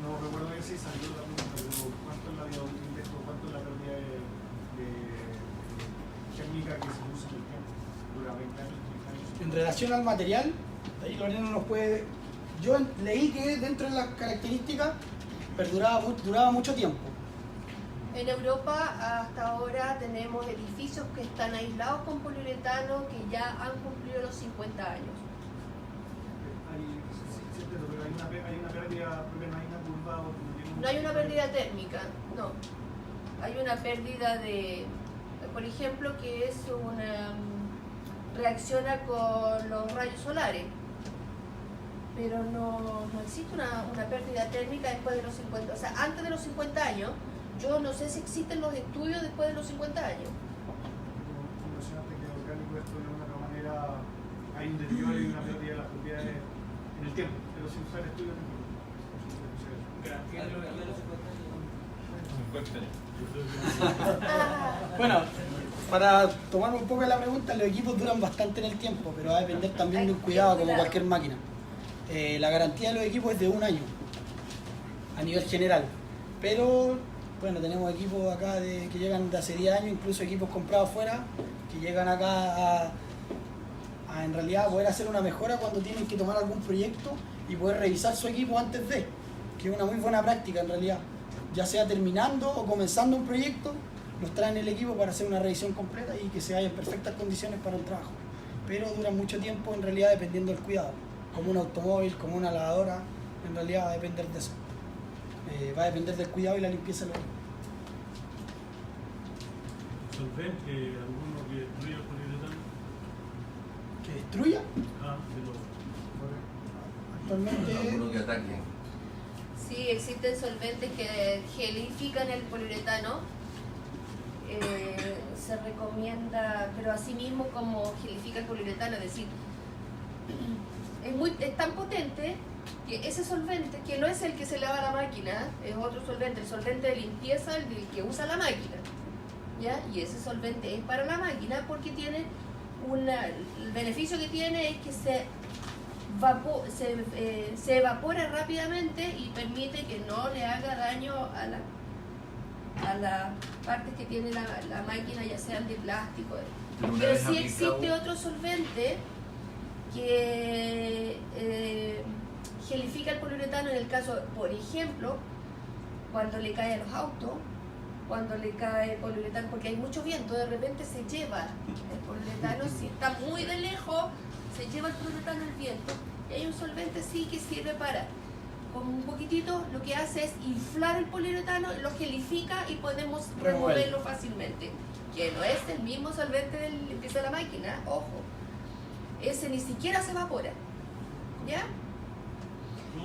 No recuerdo bien si salió la pregunta, pero ¿cuánto es la vida útil de esto? ¿Cuánto es la pérdida de térmica que se usa en el tiempo? ¿Dura 20 años, 30 años? En relación al material, ahí Lorena nos puede... Yo leí que dentro de las características duraba mucho tiempo. En Europa hasta ahora tenemos edificios que están aislados con poliuretano que ya han cumplido los 50 años. Hay una pérdida, porque no hay una curva. No hay una pérdida térmica, no. Hay una pérdida de, por ejemplo, que es una reacciona con los rayos solares, pero no existe una pérdida térmica después de los 50, o sea, antes de los 50 años. Yo no sé si existen los estudios después de los 50 años. Impresionante que orgánico esto de una manera hay un deterioro y una pérdida de las propiedades en el tiempo, pero sin usar estudios de Bueno, para tomar un poco de la pregunta, los equipos duran bastante en el tiempo, pero va a depender también de un cuidado como cualquier máquina. La garantía de los equipos es de 1 año a nivel general, pero bueno, tenemos equipos acá que llegan de hace 10 años, incluso equipos comprados fuera, que llegan acá a en realidad poder hacer una mejora cuando tienen que tomar algún proyecto y poder revisar su equipo antes de, que es una muy buena práctica en realidad, ya sea terminando o comenzando un proyecto, nos traen el equipo para hacer una revisión completa y que se vaya en perfectas condiciones para el trabajo. Pero duran mucho tiempo en realidad dependiendo del cuidado. Como un automóvil, como una lavadora, en realidad va a depender de eso. Va a depender del cuidado y la limpieza del equipo. ¿Solvente alguno que destruya el poliuretano? ¿Que destruya? Actualmente... Alguno que ataque. Sí, existen solventes que gelifican el poliuretano. Se recomienda, pero asimismo como gelifica el poliuretano, es decir, es tan potente que ese solvente, que no es el que se lava la máquina, es otro solvente, el solvente de limpieza, el que usa la máquina, ¿ya? Y ese solvente es para la máquina porque tiene el beneficio que tiene es que se evapora rápidamente y permite que no le haga daño a las partes que tiene la máquina, ya sean de plástico. Pero sí existe otro solvente que gelifica el poliuretano en el caso, por ejemplo, cuando le cae a los autos, cuando le cae el poliuretano, porque hay mucho viento, de repente se lleva el poliuretano, si está muy de lejos, se lleva el poliuretano el viento. Y hay un solvente sí que sirve para, con un poquitito, lo que hace es inflar el poliuretano, lo gelifica y podemos removerlo fácilmente. Que no es el mismo solvente del limpieza de la máquina, ojo. Ese ni siquiera se evapora. ¿Ya?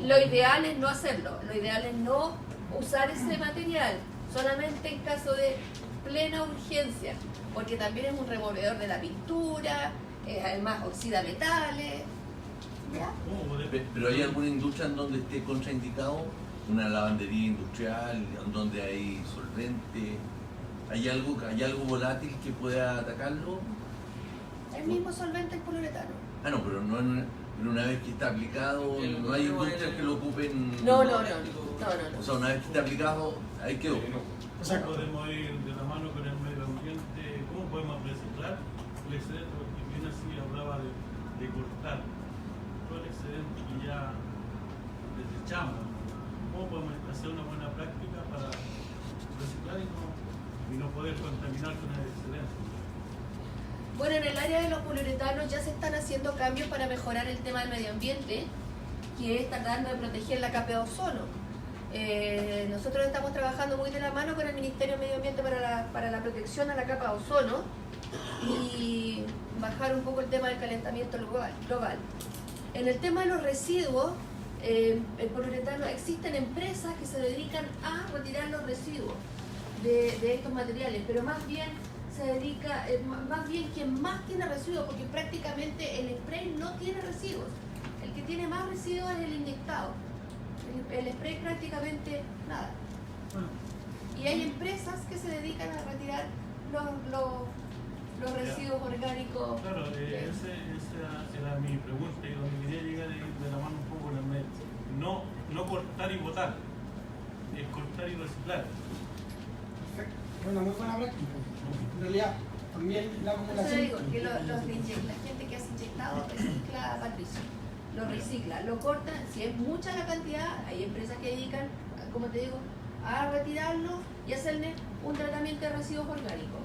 Lo ideal es no hacerlo, lo ideal es no usar ese material, solamente en caso de plena urgencia, porque también es un removedor de la pintura, además oxida metales. ¿Ya? ¿Pero hay alguna industria en donde esté contraindicado? ¿Una lavandería industrial en donde hay solvente? ¿Hay algo volátil que pueda atacarlo? El mismo solvente es poliuretano. Ah, no, pero pero una vez que está aplicado, no hay industrias que lo ocupen. No. O sea, una vez que está aplicado, ahí quedó. ¿Cómo podemos ir de la mano con el medio ambiente? ¿Cómo podemos reciclar el excedente? Porque bien así hablaba de cortar todo el excedente que ya desechamos. ¿Cómo podemos hacer una buena práctica para reciclar y no poder contaminar con el excedente? Bueno, en el área de los poliuretanos ya se están haciendo cambios para mejorar el tema del medio ambiente, que es tratando de proteger la capa de ozono. Nosotros estamos trabajando muy de la mano con el Ministerio de Medio Ambiente para la protección a la capa de ozono y bajar un poco el tema del calentamiento global. En el tema de los residuos, el poliuretano, existen empresas que se dedican a retirar los residuos de estos materiales, pero más bien se dedica, más bien quien más tiene residuos, porque prácticamente el spray no tiene residuos. El que tiene más residuos es el inyectado. El spray prácticamente nada. Y hay empresas que se dedican a retirar los residuos orgánicos. Claro, esa era mi pregunta y donde quería llegar de la mano un poco en el medio. No cortar y botar, es cortar y reciclar. Perfecto. Una muy buena práctica. En realidad, también la acumulación... Digo que la gente que hace inyectado recicla, Patricio, lo recicla, lo corta, si es mucha la cantidad, hay empresas que dedican, como te digo, a retirarlo y hacerle un tratamiento de residuos orgánicos.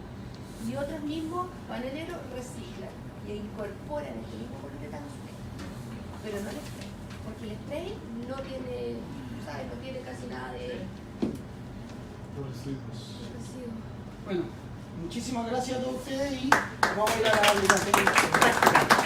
Y otros mismos paneleros reciclan y incorporan este mismo poliuretano, pero no el spray, porque el spray no tiene, ¿sabes? No tiene casi nada de residuos. Bueno, muchísimas gracias a todos ustedes y vamos a ir a la aplicación.